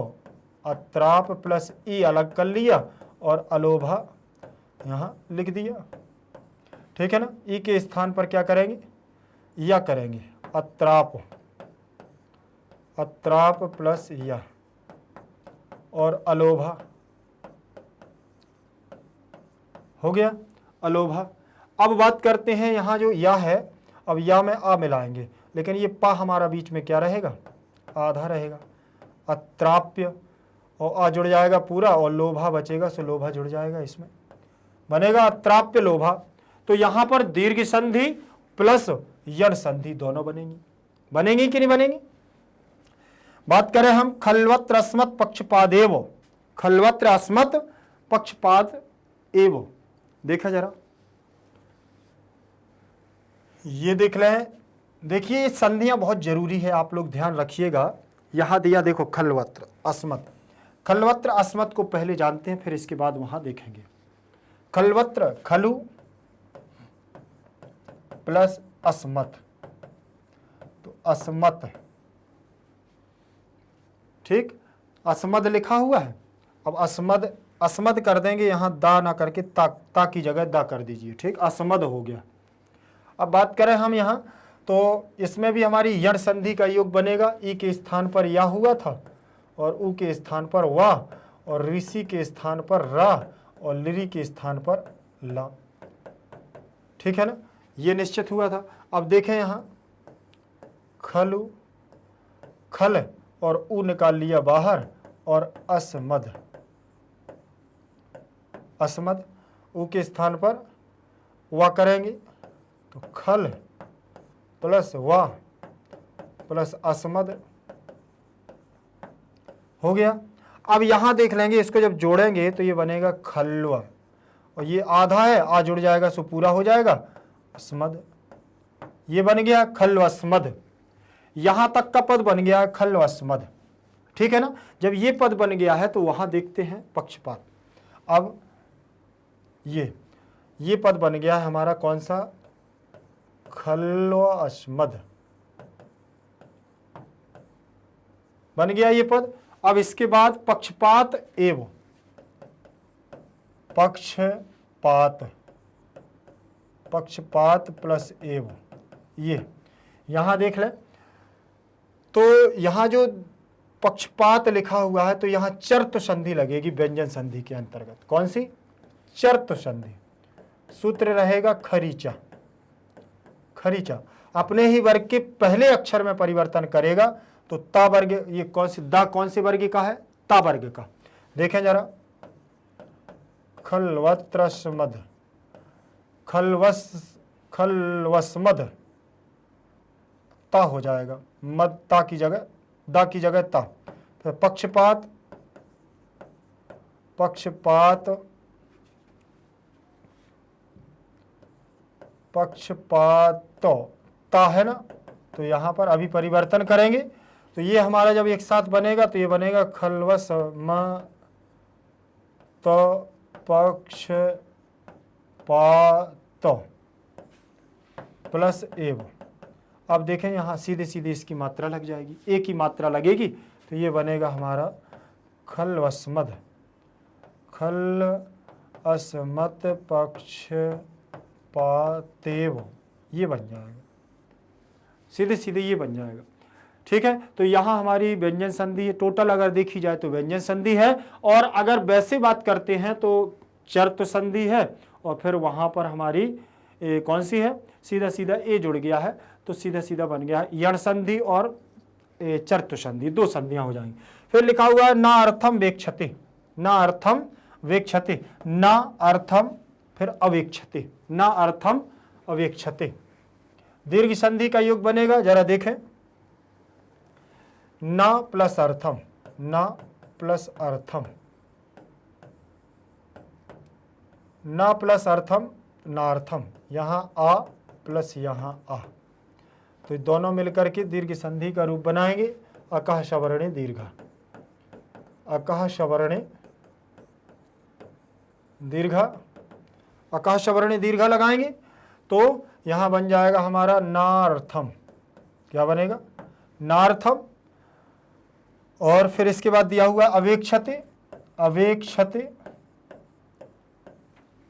अत्राप प्लस ई अलग कर लिया और अलोभा यहाँ लिख दिया, ठीक है ना। ई के स्थान पर क्या करेंगे, या करेंगे, अत्राप, अत्राप प्लस या और अलोभा हो गया, अलोभा। अब बात करते हैं यहाँ जो या है, अब या में आ मिलाएंगे, लेकिन ये पा हमारा बीच में क्या रहेगा, आधा रहेगा, अत्राप्य, और आ जुड़ जाएगा पूरा और लोभा बचेगा, सो लोभा जुड़ जाएगा, इसमें बनेगा अत्राप्य लोभा। तो यहाँ पर दीर्घ संधि प्लस यण संधि दोनों बनेंगी, बनेंगी कि नहीं बनेंगी। बात करें हम खलवत्र अस्मत् पक्षपादेव, खलवत्र अस्मत् पक्षपाद एव, देखा जरा, ये देख लें। देखिए ये संधियां बहुत जरूरी है, आप लोग ध्यान रखिएगा। यहां दिया देखो खलवत्र अस्मत्, खलवत्र अस्मत् को पहले जानते हैं, फिर इसके बाद वहां देखेंगे। खलवत्र खलु प्लस अस्मत्, तो अस्मत्, ठीक, अस्मद लिखा हुआ है। अब अस्मद, अस्मद कर देंगे, यहां दा ना करके ता की जगह दा कर दीजिए, ठीक, अस्मद हो गया। अब बात करें हम यहाँ तो इसमें भी हमारी यण संधि का योग बनेगा, ई के स्थान पर या हुआ था और उ के स्थान पर वा और ऋषि के स्थान पर रा और लिरी के स्थान पर ला, ठीक है ना, ये निश्चित हुआ था। अब देखें यहाँ खलु, खल और उ निकाल लिया बाहर और अस्मद, अस्मद, उ के स्थान पर वा करेंगे तो खल प्लस वा प्लस अस्मद हो गया। अब यहां देख लेंगे, इसको जब जोड़ेंगे तो ये बनेगा खलवा, और ये आधा है, आ जुड़ जाएगा सो पूरा हो जाएगा अस्मद, ये बन गया खलवस्मद। यहां तक का पद बन गया खलवस्मद, ठीक है ना। जब ये पद बन गया है तो वहां देखते हैं पक्षपात। अब ये पद बन गया है हमारा कौन सा, खलवस्मद बन गया ये पद। अब इसके बाद पक्षपात एव, पक्षपात, पक्षपात प्लस एव, ये यहां देख ले तो यहां जो पक्षपात लिखा हुआ है तो यहां चर्त संधि लगेगी व्यंजन संधि के अंतर्गत। कौन सी, चर्त संधि। सूत्र रहेगा खरीचा, खरीचा अपने ही वर्ग के पहले अक्षर में परिवर्तन करेगा तो ता वर्ग, ये कौन सी दा, कौन से वर्ग का है, ता वर्ग का। देखें जरा, खलवत्रस्मद, खलवस्मद, ता हो जाएगा, मद ता की जगह, दा की जगह ता। फिर पक्षपात, पक्षपात, पक्षपात ता है ना, तो यहां पर अभी परिवर्तन करेंगे तो ये हमारा जब एक साथ बनेगा तो ये बनेगा खलवस्मद पक्षपात प्लस एव। अब देखें यहाँ सीधे सीधे इसकी मात्रा लग जाएगी, एक ही मात्रा लगेगी, तो ये बनेगा हमारा खल अस्मत् पक्षपातेव, ये बन जाएगा, सीधे सीधे ये बन जाएगा। ठीक है, तो यहाँ हमारी व्यंजन संधि है, टोटल अगर देखी जाए तो व्यंजन संधि है, और अगर वैसे बात करते हैं तो चर्त संधि है, और फिर वहाँ पर हमारी कौन सी है, सीधा सीधा ए जुड़ गया है, तो सीधा सीधा बन गया है यण संधि और चर्त संधि, दो संधियाँ हो जाएंगी। फिर लिखा हुआ है ना अर्थम वेक्षते, ना अर्थम वेक्षते, ना अर्थम फिर अवेक्षते, ना अर्थम अवेक्षते, दीर्घ संधि का योग बनेगा, जरा देखें, ना प्लस अर्थम, ना प्लस अर्थम, ना प्लस अर्थम नार्थम, यहाँ आ प्लस यहाँ आ, तो दोनों मिलकर के दीर्घ संधि का रूप बनाएंगे, अकह शवर्णे दीर्घा, अकह शवर्णे दीर्घा, अकह शवर्णे दीर्घा लगाएंगे तो यहाँ बन जाएगा हमारा नार्थम, क्या बनेगा, नार्थम, और फिर इसके बाद दिया हुआ अवेक्षते, अवेक्षते,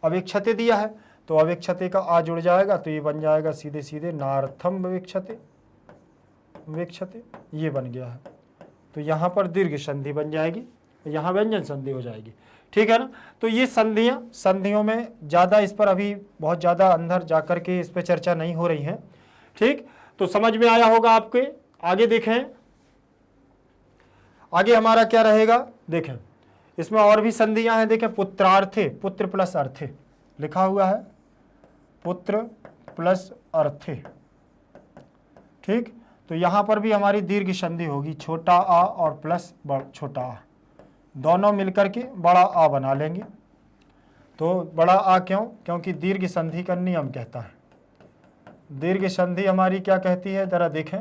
अवेक्षते दिया है, तो अवेक्षते का आ जुड़ जाएगा, तो ये बन जाएगा सीधे सीधे नार्थम अवेक्षते, अवेक्षते, ये बन गया है। तो यहाँ पर दीर्घ संधि बन जाएगी, यहाँ व्यंजन संधि हो जाएगी। ठीक है ना, तो ये संधियाँ, संधियों में ज़्यादा इस पर अभी बहुत ज़्यादा अंदर जाकर के इस पर चर्चा नहीं हो रही है। ठीक, तो समझ में आया होगा आपके। आगे देखें, आगे हमारा क्या रहेगा, देखें इसमें और भी संधियां हैं, देखें पुत्रार्थे, पुत्र प्लस अर्थे लिखा हुआ है, पुत्र प्लस अर्थे। ठीक, तो यहां पर भी हमारी दीर्घ संधि होगी, छोटा आ और प्लस छोटा आ, दोनों मिलकर के बड़ा आ बना लेंगे। तो बड़ा आ क्यों, क्योंकि दीर्घ संधि का नियम कहता है। दीर्घ संधि हमारी क्या कहती है, जरा देखें,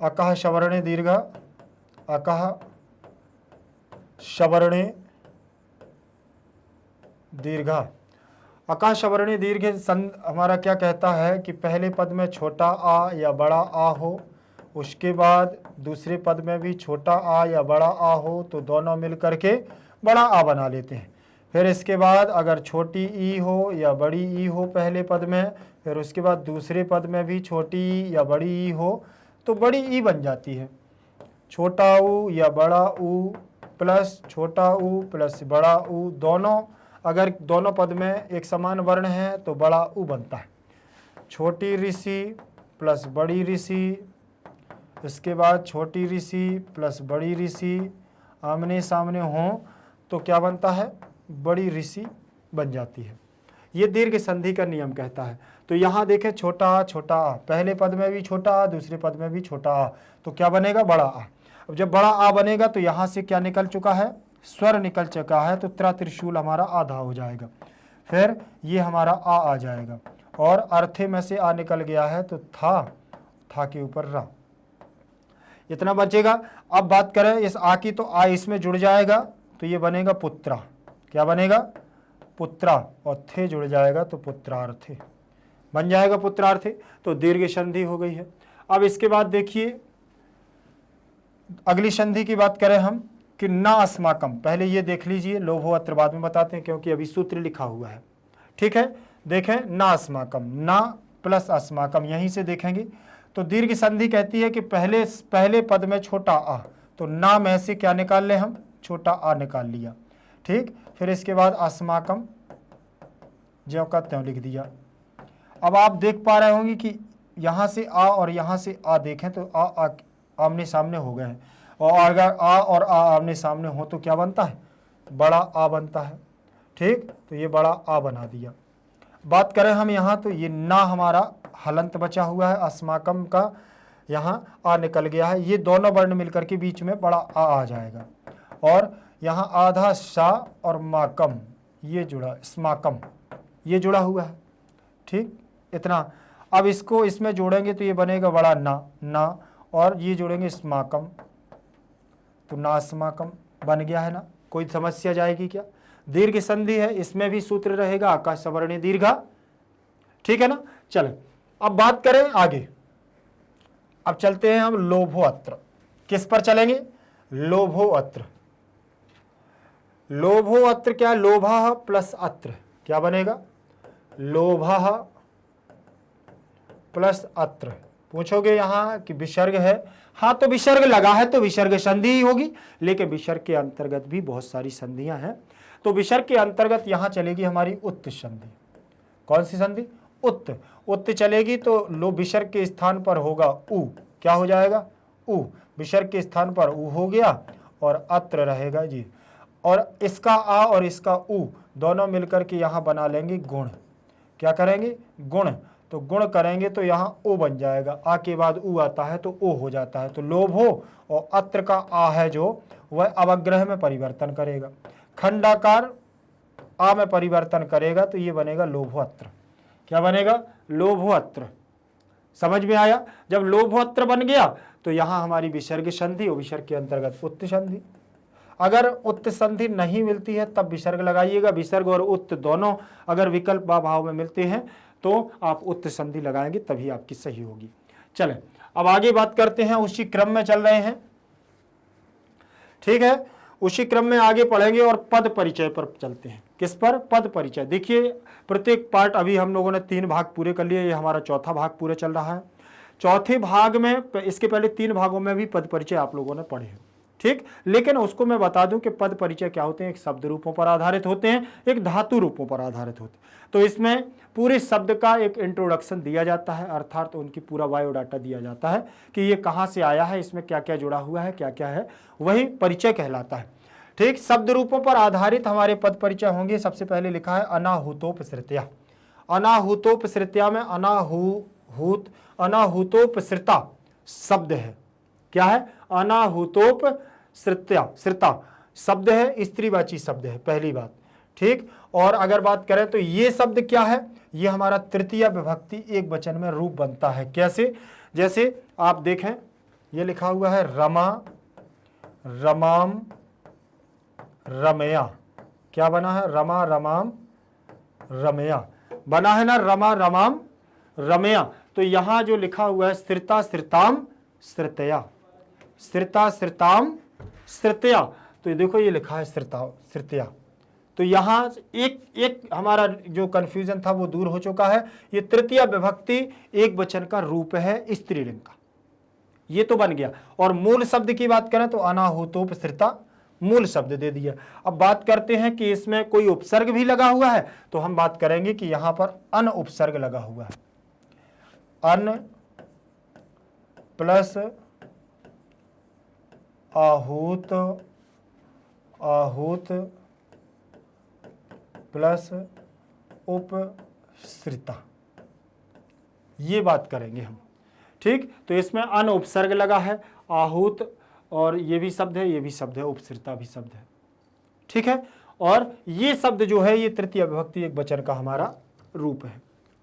अकह शवर्णे दीर्घा, अकह शवर्णे दीर्घा, अकह शवर्णे दीर्घ हमारा क्या कहता है कि पहले पद में छोटा आ या बड़ा आ हो, उसके बाद दूसरे पद में भी छोटा आ या बड़ा आ हो, तो दोनों मिलकर के बड़ा आ बना लेते हैं। फिर इसके बाद अगर छोटी ई हो या बड़ी ई हो पहले पद में, फिर उसके बाद दूसरे पद में भी छोटी ई या बड़ी ई हो, तो बड़ी ई बन जाती है। छोटा ऊ या बड़ा ऊ प्लस छोटा ऊ प्लस बड़ा ऊ, दोनों अगर दोनों पद में एक समान वर्ण है तो बड़ा ऊ बनता है। छोटी ऋषि प्लस बड़ी ऋषि, इसके बाद छोटी ऋषि प्लस बड़ी ऋषि आमने सामने हों तो क्या बनता है, बड़ी ऋषि बन जाती है। ये दीर्घ संधि का नियम कहता है। तो यहाँ देखें छोटा आ, पहले पद में भी छोटा आ, दूसरे पद में भी छोटा आ, तो क्या बनेगा, बड़ा आ। अब जब बड़ा आ बनेगा तो यहाँ से क्या निकल चुका है, स्वर निकल चुका है, तो त्रा त्रिशूल हमारा आधा हो जाएगा। फिर ये हमारा आ जाएगा, और अर्थे में से आ निकल गया है तो था के ऊपर रा, इतना बचेगा। अब बात करें इस आ की, तो आ इसमें जुड़ जाएगा, तो ये बनेगा पुत्रा, क्या बनेगा, पुत्रा, और थे जुड़ जाएगा तो पुत्रार्थे बन जाएगा, पुत्रार्थे। तो दीर्घ संधि हो गई है। अब इसके बाद देखिए अगली संधि की बात करें हम कि ना अस्माकम, पहले ये देख लीजिए, लोभो अत्र बाद में बताते हैं क्योंकि अभी सूत्र लिखा हुआ है। ठीक है, देखें ना अस्माकम, ना प्लस अस्माकम, यहीं से देखेंगे तो दीर्घ संधि कहती है कि पहले पद में छोटा आ, तो ना में से क्या निकाल ले हम, छोटा आ निकाल लिया। ठीक, फिर इसके बाद अस्माकम ज्यों का त्यों लिख दिया। अब आप देख पा रहे होंगे कि यहाँ से आ और यहाँ से आ देखें तो आ आमने सामने हो गए हैं, और अगर आ और आ आमने सामने हो तो क्या बनता है, बड़ा आ बनता है। ठीक, तो ये बड़ा आ बना दिया। बात करें हम यहाँ, तो ये ना हमारा हलंत बचा हुआ है, अस्माकम का यहाँ आ निकल गया है, ये दोनों वर्ण मिलकर के बीच में बड़ा आ जाएगा, और यहाँ आधा सा और माकम ये जुड़ा, स्माकम ये जुड़ा हुआ है। ठीक, इतना। अब इसको इसमें जोड़ेंगे तो ये बनेगा बड़ा ना, और ये जोड़ेंगे स्माकम, तो ना स्माकम बन गया है ना। कोई समस्या जाएगी क्या, दीर्घ संधि है, इसमें भी सूत्र रहेगा आकाश सवर्णे दीर्घा। ठीक है ना। चलो अब बात करें आगे, अब चलते हैं हम लोभोअत्र। किस पर चलेंगे? लोभोअत्र। लोभोअत्र क्या? लोभः प्लस अत्र क्या बनेगा? लोभः प्लस अत्र। पूछोगे यहां कि विसर्ग है, हाँ तो विसर्ग लगा है तो विसर्ग संधि ही होगी, लेकिन विसर्ग के अंतर्गत भी बहुत सारी संधियां हैं। तो विसर्ग के अंतर्गत यहां चलेगी हमारी उत्त संधि। कौन सी संधि? उत्त। उत्त चलेगी तो लो विसर्ग के स्थान पर होगा उ, क्या हो जाएगा? उ। विसर्ग के स्थान पर उ हो गया और अत्र रहेगा जी, और इसका आ और इसका उ दोनों मिलकर के यहां बना लेंगे गुण। क्या करेंगे? गुण। तो गुण करेंगे तो यहां ओ बन जाएगा, आ के बाद उ आता है तो ओ हो जाता है। तो लोभो और अत्र का आ है जो वह अवग्रह में परिवर्तन करेगा, खंडाकार आ में परिवर्तन करेगा, तो ये बनेगा लोभोअत्र। क्या बनेगा? लोभोअत्र। समझ में आया? जब लोभोअत्र बन गया तो यहां हमारी विसर्ग संधि और विसर्ग के अंतर्गत उत्त संधि। अगर उत्त संधि नहीं मिलती है तब विसर्ग लगाइएगा। विसर्ग और उत्त दोनों अगर विकल्प भाव में मिलते हैं तो आप उत्त संधि लगाएंगे, तभी आपकी सही होगी। चलें अब आगे बात करते हैं, उसी क्रम में चल रहे हैं, ठीक है, उसी क्रम में आगे पढ़ेंगे और पद परिचय पर चलते हैं। किस पर? पद परिचय। देखिए प्रत्येक पार्ट अभी हम लोगों ने 3 भाग पूरे कर लिए, ये हमारा चौथा भाग पूरे चल रहा है। चौथे भाग में, इसके पहले 3 भागों में भी पद परिचय आप लोगों ने पढ़े, ठीक, लेकिन उसको मैं बता दूं कि पद परिचय क्या होते हैं। एक शब्द रूपों पर आधारित होते हैं, एक धातु रूपों पर आधारित होते हैं। तो इसमें पूरे शब्द का एक इंट्रोडक्शन दिया जाता है, अर्थात उनकी पूरा बायोडाटा दिया जाता है कि ये कहाँ से आया है, इसमें क्या क्या जुड़ा हुआ है, क्या क्या है, वही परिचय कहलाता है। ठीक, शब्द रूपों पर आधारित हमारे पद परिचय होंगे। सबसे पहले लिखा है अनाहुतोपसृत्या। अनाहुतोपसृत्या में अनाहुतोपसृता शब्द है। क्या है? अनाहुतोपसृत्या, श्रिता शब्द है, स्त्रीवाची शब्द है, पहली बात, ठीक। और अगर बात करें तो ये शब्द क्या है? ये हमारा तृतीय विभक्ति एक वचन में रूप बनता है। कैसे? जैसे आप देखें, ये लिखा हुआ है रमा, रमाम, रमया। क्या बना है? रमा, रमाम, रमया बना है ना, रमा, रमाम, रमया। तो यहां जो लिखा हुआ है स्थिरता, स्थिरताम, स्थिरतया, स्थिरता, स्थिरताम, स्थिरतया, तो ये देखो ये लिखा है स्थिरता, स्थिरतया। तो यहां एक हमारा जो कंफ्यूजन था वो दूर हो चुका है। ये तृतीय विभक्ति एक वचन का रूप है स्त्रीलिंग का, ये तो बन गया। और मूल शब्द की बात करें तो अनाहुतोपसृता मूल शब्द दे दिया। अब बात करते हैं कि इसमें कोई उपसर्ग भी लगा हुआ है, तो हम बात करेंगे कि यहां पर अन उपसर्ग लगा हुआ है। अन प्लस आहूत, आहूत प्लस उपसृता, ये बात करेंगे हम, ठीक। तो इसमें अन उपसर्ग लगा है, आहूत, और ये भी शब्द है, ये भी शब्द है, उपसृता भी शब्द है, ठीक है। और ये शब्द जो है ये तृतीय विभक्ति एक वचन का हमारा रूप है।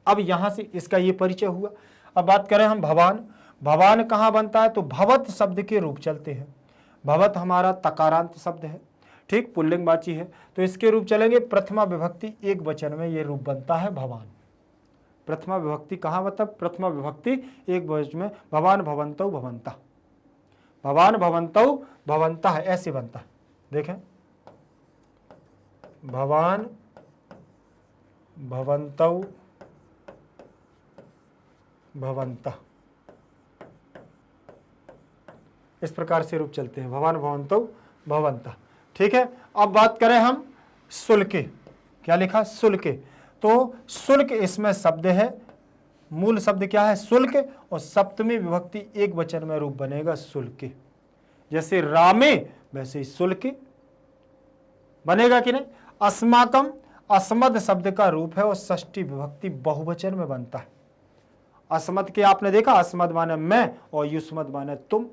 अब यहां से इसका ये परिचय हुआ। अब बात करें हम भवान। भवान कहाँ बनता है? तो भवत शब्द के रूप चलते हैं। भवत हमारा तकारांत शब्द है, ठीक, पुल्लिंगवाची है, तो इसके रूप चलेंगे। प्रथमा विभक्ति एक वचन में ये रूप बनता है भवान। प्रथमा विभक्ति कहाँ? मतलब प्रथमा विभक्ति एक वचन में भवान, भवन्तौ, भवन्ता, भवान, भवन्तौ, भवन्ता है, ऐसे बनता है। देखें, भवान, भवन्तौ, भवन्ता, इस प्रकार से रूप चलते हैं, भवान, भवन्तौ, भवन्ता, ठीक है। अब बात करें हम शुल्के। क्या लिखा? शुल्के। तो शुल्क इसमें शब्द है, मूल शब्द क्या है? शुल्क, और सप्तमी विभक्ति एक वचन में रूप बनेगा शुल्के। जैसे रामे वैसे ही शुल्के बनेगा कि नहीं? अस्माकम अस्मद शब्द का रूप है और षष्ठी विभक्ति बहुवचन में बनता है। अस्मद के आपने देखा, अस्मद माने मैं और युष्मद माने तुम,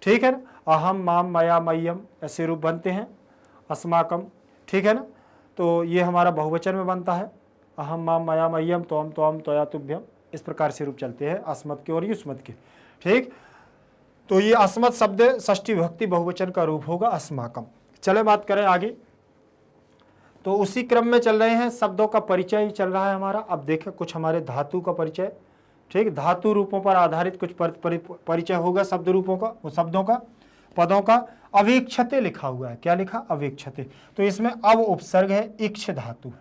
ठीक है ना। अहम, माम, मया, मय्यम ऐसे रूप बनते हैं अस्माकम, ठीक है ना। तो ये हमारा बहुवचन में बनता है, अहम, माम, मया, मय्यम, त्वम, त्वम, त्वया, तुभ्यम, इस प्रकार से रूप चलते हैं अस्मद के और युष्मद के, ठीक। तो ये अस्मद शब्द षष्ठी विभक्ति बहुवचन का रूप होगा अस्माकम। चले बात करें आगे, तो उसी क्रम में चल रहे हैं, शब्दों का परिचय ही चल रहा है हमारा। अब देखें कुछ हमारे धातु का परिचय, ठीक, धातु रूपों पर आधारित कुछ परिचय होगा शब्द रूपों का, वो शब्दों का, पदों का। अवेक्षते लिखा हुआ है, क्या लिखा, अवेक्षते, तो इसमें अब उपसर्ग है, इक्ष धातु।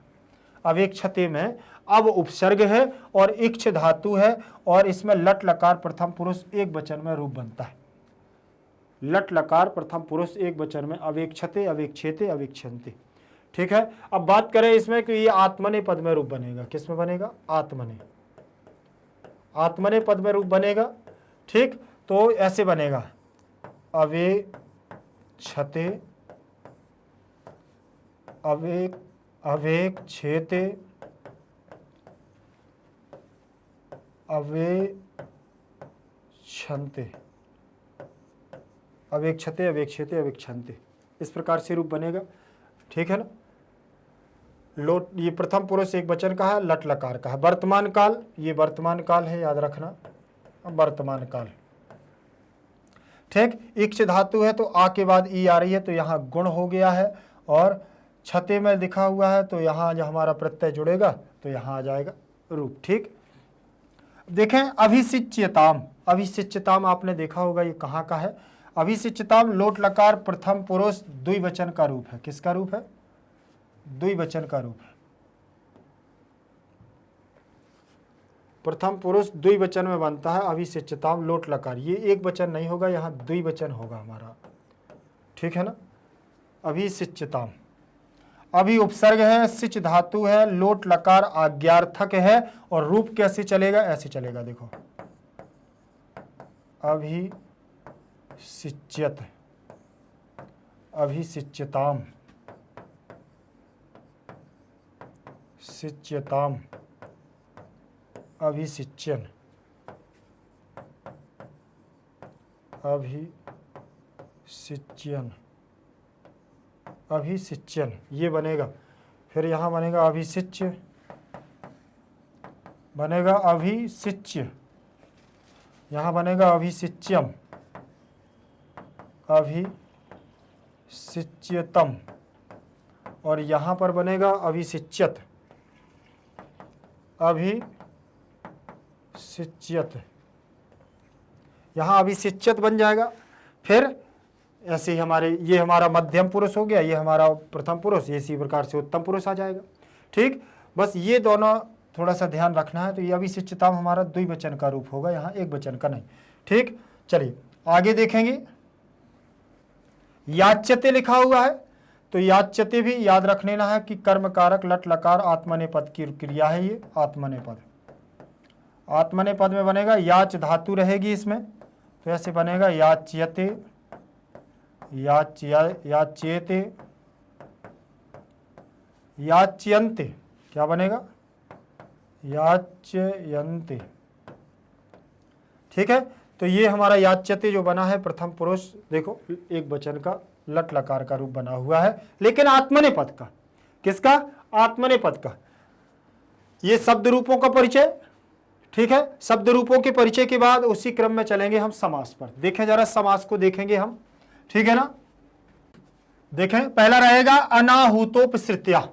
अवेक्षते में अब उपसर्ग है और इक्ष धातु है, और इसमें लट लकार प्रथम पुरुष एक वचन में रूप बनता है। लट लकार प्रथम पुरुष एक वचन में, अवेक्षते, अवेक्षेते, अवेक्षन्ते। ठीक है, अब बात करें इसमें कि ये आत्मने पद में रूप बनेगा, किस में बनेगा, आत्मने, आत्मने पद में रूप बनेगा। ठीक, तो ऐसे बनेगा, अवेक्षते, अवेक्षेते, अवेक्षन्ते, अवेक्षते, अवेक्षेते, अवेक्षन्ते, इस प्रकार से रूप बनेगा। ठीक है ना। लोट, ये प्रथम पुरुष एक वचन का है, लट लकार का है। वर्तमान काल, ये वर्तमान काल है, याद रखना, वर्तमान काल। ठीक, इक्ष धातु है तो आ के बाद ई आ रही है, तो यहाँ गुण हो गया है, और छते में लिखा हुआ है तो यहाँ जो हमारा प्रत्यय जुड़ेगा तो यहाँ आ जाएगा रूप। ठीक, देखें अभिसिच्यताम, अभिसिच्यताम आपने देखा होगा, ये कहाँ का है। अभिसिच्यताम लोट लकार प्रथम पुरुष द्विवचन का रूप है। किसका रूप है, द्विवचन का रूप है। प्रथम पुरुष द्विवचन में बनता है, अभिसिच्यताम लोट लकार, ये एक वचन नहीं होगा, यहाँ द्विवचन होगा हमारा। ठीक है ना, अभिसिच्यताम। अभी उपसर्ग है, सिच धातु है, लोट लकार आज्ञार्थक है, और रूप कैसे चलेगा, ऐसे चलेगा, देखो, अभिसिच्यत, अभिसिच्यताम, सिच्यताम, अभिसिच्यन, अभिसिच्यन, अभिसिच्यन, ये बनेगा। फिर यहाँ बनेगा अभिसिच्य, बनेगा अभिसिच्य, यहाँ बनेगा अभिसिच्यम, अभिसिच्यतम, और यहाँ पर बनेगा अभिसिच्यत, अभिसिच्यत, यहाँ अभिसिच्यत बन जाएगा। फिर ऐसे ही हमारे, ये हमारा मध्यम पुरुष हो गया, ये हमारा प्रथम पुरुष, ये इसी प्रकार से उत्तम पुरुष आ जाएगा। ठीक, बस ये दोनों थोड़ा सा ध्यान रखना है। तो ये अभिसिच्यताम हमारा द्विवचन का रूप होगा, यहाँ एक वचन का नहीं। ठीक, चलिए आगे देखेंगे। याच्यते लिखा हुआ है, तो याच्यते भी याद रख लेना है कि कर्म कारक लट लकार आत्मने पद की क्रिया है, ये आत्मने पद। आत्मने पद में बनेगा, याच धातु रहेगी इसमें, तो ऐसे बनेगा याच्यते, याच्येते, याच्यन्ते, क्या बनेगा, याच्यन्ते। ठीक है, तो ये हमारा याच्यते जो बना है प्रथम पुरुष, देखो एक वचन का लट लकार का रूप बना हुआ है, लेकिन आत्मने पद का। किसका, आत्मने पद का। ये शब्द रूपों का परिचय। ठीक है, शब्द रूपों के परिचय के बाद उसी क्रम में चलेंगे हम समास पर। देखें जरा, समास को देखेंगे हम। ठीक है ना, देखें, पहला रहेगा अनाहुतोपसृत्या।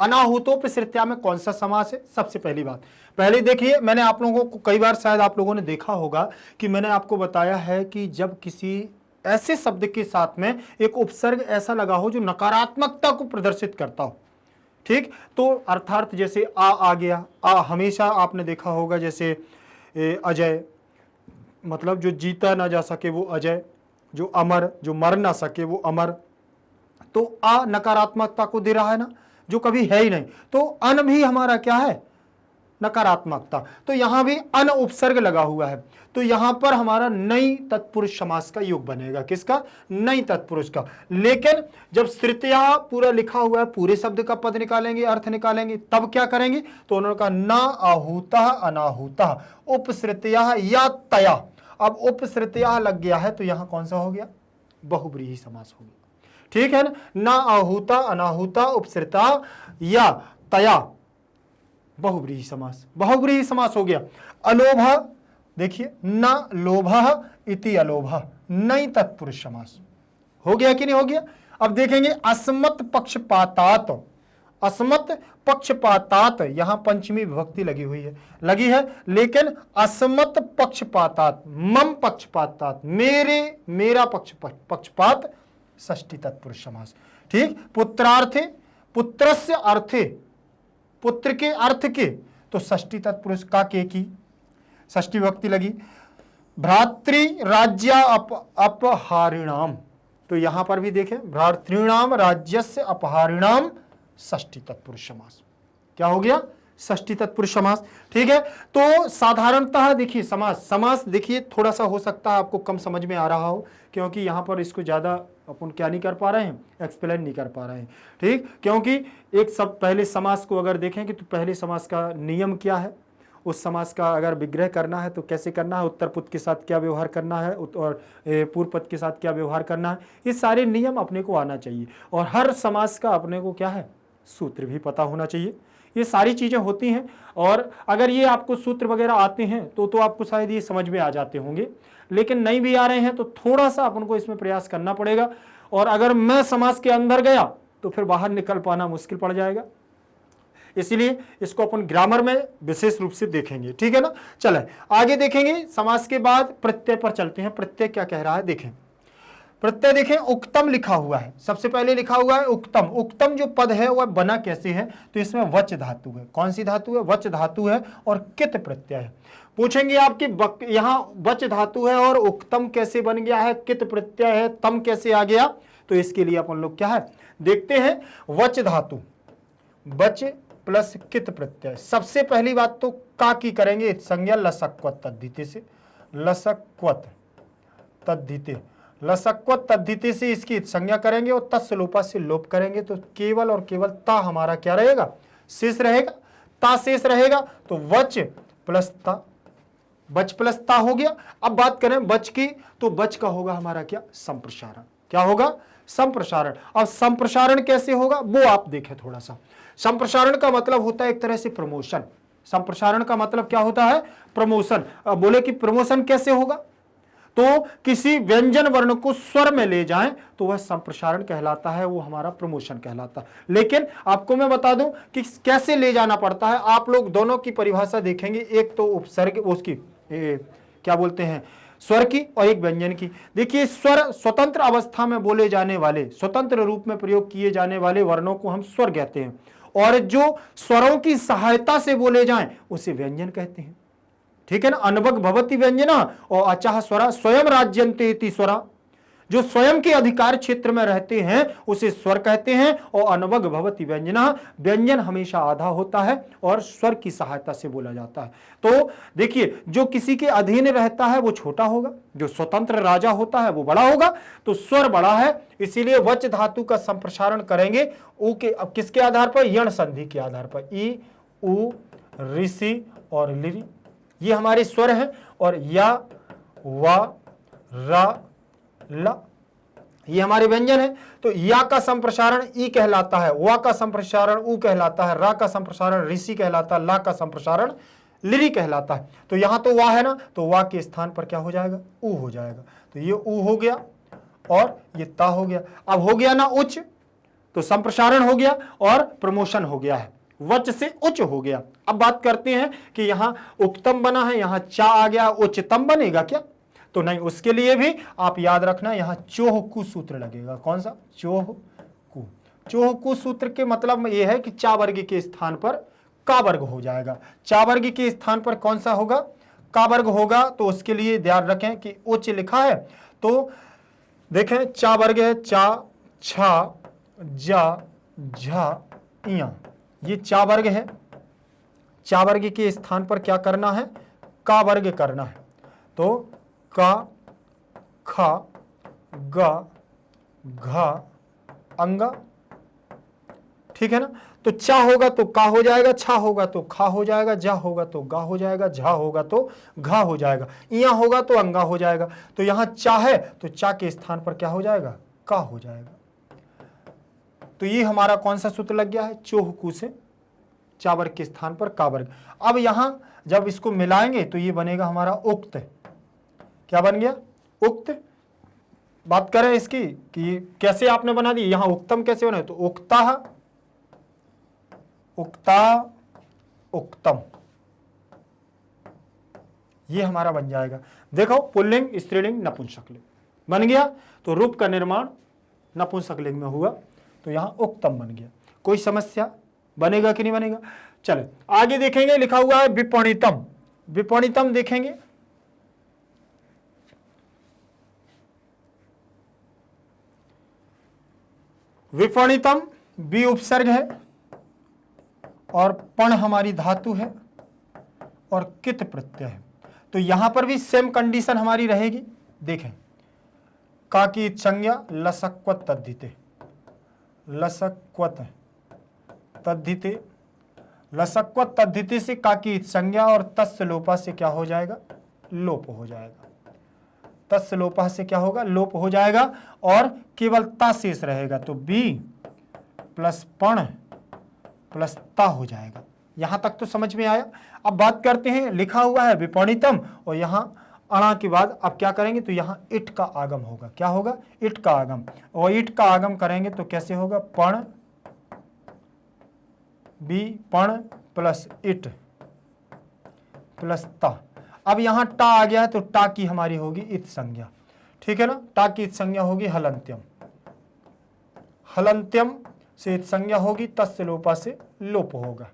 अनाहुतोपसृत्या में कौन सा समास है, सबसे पहली बात। पहले देखिए, मैंने आप लोगों को कई बार शायद आप लोगों ने देखा होगा कि मैंने आपको बताया है कि जब किसी ऐसे शब्द के साथ में एक उपसर्ग ऐसा लगा हो जो नकारात्मकता को प्रदर्शित करता हो, ठीक, तो अर्थात जैसे आ गया, आ हमेशा आपने देखा होगा, जैसे अजय, मतलब जो जीता ना जा सके वो अजय, जो अमर, जो मर ना सके वो अमर, तो आ नकारात्मकता को दे रहा है ना, जो कभी है ही नहीं। तो अन भी हमारा क्या है, नकारात्मकता। तो यहां भी अन उपसर्ग लगा हुआ है, तो यहां पर हमारा नई तत्पुरुष समास का योग बनेगा। किसका, नई तत्पुरुष का। लेकिन जब श्रुतिया पूरा लिखा हुआ है, पूरे शब्द का पद निकालेंगे, अर्थ निकालेंगे, तब क्या करेंगे, तो उन्होंने कहा न आहूतः अनाहूतः उपश्रुतिया या तया। अब उपश्रुतिया लग गया है, तो यहां कौन सा हो गया, बहुब्रीहि समास हो गया। ठीक है ना, आहूता अनाहूता उपश्रिता या तया, बहुब्रीहि समास, बहुब्रीहि समास हो गया। अलोभ, देखिए, न लोभः इति अलोभः, नई तत्पुरुष समास हो गया कि नहीं हो गया। अब देखेंगे अस्मत् पक्षपातात, अस्मत् पक्षपातात, यहां पंचमी विभक्ति लगी है, लेकिन अस्मत् पक्षपातात, मम पक्षपातात, मेरा पक्षपात, षष्ठी तत्पुरुष समास। ठीक। पुत्रार्थे, पुत्रस्य अर्थे, पुत्र के अर्थ के, तो षष्ठी तत्पुरुष का के की षष्ठी विभक्ति लगी। भ्रातृ राज्य अपहारिणाम, तो यहां पर भी देखें भ्रातृणाम राज्यस्य अपहारिणाम, षष्ठी तत्पुरुष समास। क्या हो गया? षष्ठी तत्पुरुष समास। ठीक है। तो साधारणतः देखिए समास देखिए थोड़ा सा हो सकता है आपको कम समझ में आ रहा हो, क्योंकि यहां पर इसको ज्यादा अपन क्या नहीं कर पा रहे हैं, एक्सप्लेन नहीं कर पा रहे हैं। ठीक। क्योंकि एक सब पहले समास को अगर देखेंगे तो पहले समास का नियम क्या है, उस समास का अगर विग्रह करना है तो कैसे करना है, उत्तर पद के साथ क्या व्यवहार करना है और पूर्व पद के साथ क्या व्यवहार करना है, ये सारे नियम अपने को आना चाहिए। और हर समास का अपने को क्या है, सूत्र भी पता होना चाहिए। ये सारी चीजें होती हैं, और अगर ये आपको सूत्र वगैरह आते हैं तो आपको शायद ये समझ में आ जाते होंगे, लेकिन नहीं भी आ रहे हैं तो थोड़ा सा अपन को इसमें प्रयास करना पड़ेगा। और अगर मैं समास के अंदर गया तो फिर बाहर निकल पाना मुश्किल पड़ जाएगा, इसीलिए इसको अपन ग्रामर में विशेष रूप से देखेंगे। ठीक है ना। चले आगे देखेंगे। समास के बाद प्रत्यय पर चलते हैं। प्रत्यय क्या कह रहा है देखें। प्रत्यय देखें, उक्तम लिखा हुआ है, सबसे पहले लिखा हुआ है उक्तम। उक्तम जो पद है वह बना कैसे है, तो इसमें वच धातु है। कौन सी धातु है? वच धातु है, और कित प्रत्यय है। पूछेंगे आपकी यहां वच धातु है और उक्तम कैसे बन गया है, कित प्रत्यय है, तम कैसे आ गया, तो इसके लिए अपन लोग क्या है देखते हैं। वच धातु, वच प्लस कित प्रत्यय। सबसे पहली बात तो का की करेंगे, संज्ञा लसक्वत तद्धिते से, लसक्वत तद्धिते, लसक्वत तद्धिते से इसकी संज्ञा करेंगे और तत्सलोपा से लोप करेंगे, तो केवल और केवल ता हमारा क्या रहेगा, शेष रहेगा, ता शेष रहेगा। तो वच प्लस ता, बच प्लस ता हो गया। अब बात करें बच की, तो बच का होगा हमारा क्या, संप्रसारण। क्या होगा? संप्रसारण। अब संप्रसारण कैसे होगा वो आप देखें थोड़ा सा। संप्रसारण का मतलब होता है एक तरह से प्रमोशन। संप्रसारण का मतलब क्या होता है? प्रमोशन। अब बोले कि प्रमोशन कैसे होगा, तो किसी व्यंजन वर्ण को स्वर में ले जाएं तो वह संप्रसारण कहलाता है, वो हमारा प्रमोशन कहलाता है। लेकिन आपको मैं बता दूं कि कैसे ले जाना पड़ता है। आप लोग दोनों की परिभाषा देखेंगे, एक तो उपसर्ग उसकी क्या बोलते हैं स्वर की, और एक व्यंजन की। देखिए स्वर स्वतंत्र अवस्था में बोले जाने वाले, स्वतंत्र रूप में प्रयोग किए जाने वाले वर्णों को हम स्वर कहते हैं, और जो स्वरों की सहायता से बोले जाएं उसे व्यंजन कहते हैं। ठीक है ना। अनवग भवति व्यंजना और अचाह स्वरा स्वयं राज्यन्ते इति स्वरा, जो स्वयं के अधिकार क्षेत्र में रहते हैं उसे स्वर कहते हैं, और अनवग भवति व्यंजना, व्यंजन हमेशा आधा होता है और स्वर की सहायता से बोला जाता है। तो देखिए जो किसी के अधीन रहता है वो छोटा होगा, जो स्वतंत्र राजा होता है वो बड़ा होगा, तो स्वर बड़ा है, इसीलिए वच धातु का संप्रसारण करेंगे उ के, अब किसके आधार पर, यण संधि के आधार पर। ई, उ, ऋषि और लिरि ये हमारे स्वर हैं, और या, वा, रा, ला ये हमारे व्यंजन है। तो या का संप्रसारण ई कहलाता है, वा का संप्रसारण उ कहलाता है, रा का संप्रसारण ऋषि कहलाता है, ला का संप्रसारण लिरि कहलाता है। तो यहां तो वा है ना, तो वा के स्थान पर क्या हो जाएगा, उ हो जाएगा। तो ये उ हो गया और ये ता हो गया। अब हो गया ना उच्च, तो संप्रसारण हो गया और प्रमोशन हो गया है, वच से उच्च हो गया। अब बात करते हैं कि यहां उक्तम बना है, यहां चा आ गया, उच्चतम बनेगा क्या, तो नहीं। उसके लिए भी आप याद रखना यहां चोह कु सूत्र लगेगा। कौन सा? चोह कु। चोह कु सूत्र के मतलब यह है कि चा वर्ग के स्थान पर का वर्ग हो जाएगा। चा वर्ग के स्थान पर कौन सा होगा, का वर्ग होगा। तो उसके लिए ध्यान रखें कि उच्च लिखा है, तो देखें चा वर्ग है, चा, छा, जा, झा, इया, ये चा वर्ग है। चा वर्ग के स्थान पर क्या करना है, का वर्ग करना है। तो का, खा, गा, घा, अंगा। ठीक है ना। तो चा होगा तो का हो जाएगा, छा होगा तो खा हो जाएगा, जा होगा तो गा हो जाएगा, झा होगा तो घा हो जाएगा, इया होगा तो अंगा हो जाएगा। तो यहां चा है तो चा के स्थान पर क्या हो जाएगा, का हो जाएगा। तो ये हमारा कौन सा सूत्र लग गया है, चोह कु से चा वर्ग के स्थान पर का वर्ग। अब यहां जब इसको मिलाएंगे तो ये बनेगा हमारा उक्त। क्या बन गया, उक्त। बात करें इसकी कि कैसे आपने बना दी, यहां उक्तम कैसे बने, तो उक्ता उक्ता उक्तम, ये हमारा बन जाएगा। देखो पुल्लिंग, स्त्रीलिंग, नपुंसकलिंग बन गया, तो रूप का निर्माण नपुंसकलिंग में हुआ, तो यहां उक्तम बन गया। कोई समस्या? बनेगा कि नहीं बनेगा? चलो आगे देखेंगे, लिखा हुआ है विपणितम। विपणितम देखेंगे, विपणितम बी उपसर्ग है और पण हमारी धातु है और कित प्रत्यय है, तो यहां पर भी सेम कंडीशन हमारी रहेगी। देखें, का की संज्ञा लसक्वत तद्धिते, लसक्वत तद्धिते, लसक्वत तद्धिते से का की संज्ञा और तस्य लोपा से क्या हो जाएगा? लोप हो जाएगा। तस्य लोपा से क्या होगा? लोप हो जाएगा और केवल ता शेष रहेगा, तो बी प्लस पण प्लस ता हो जाएगा। यहां तक तो समझ में आया। अब बात करते हैं, लिखा हुआ है विपणितम और यहां अणा के बाद अब क्या करेंगे, तो यहां इट का आगम होगा। क्या होगा? इट का आगम, और इट का आगम करेंगे तो कैसे होगा? पण बी पण प्लस इट प्लस ता। अब यहां टा आ गया है तो टा की हमारी होगी इत संज्ञा, ठीक है ना। टा की इत संज्ञा होगी हलंत्यम, हलंत्यम से इत संज्ञा होगी, तस्य लोपा से लोप होगा,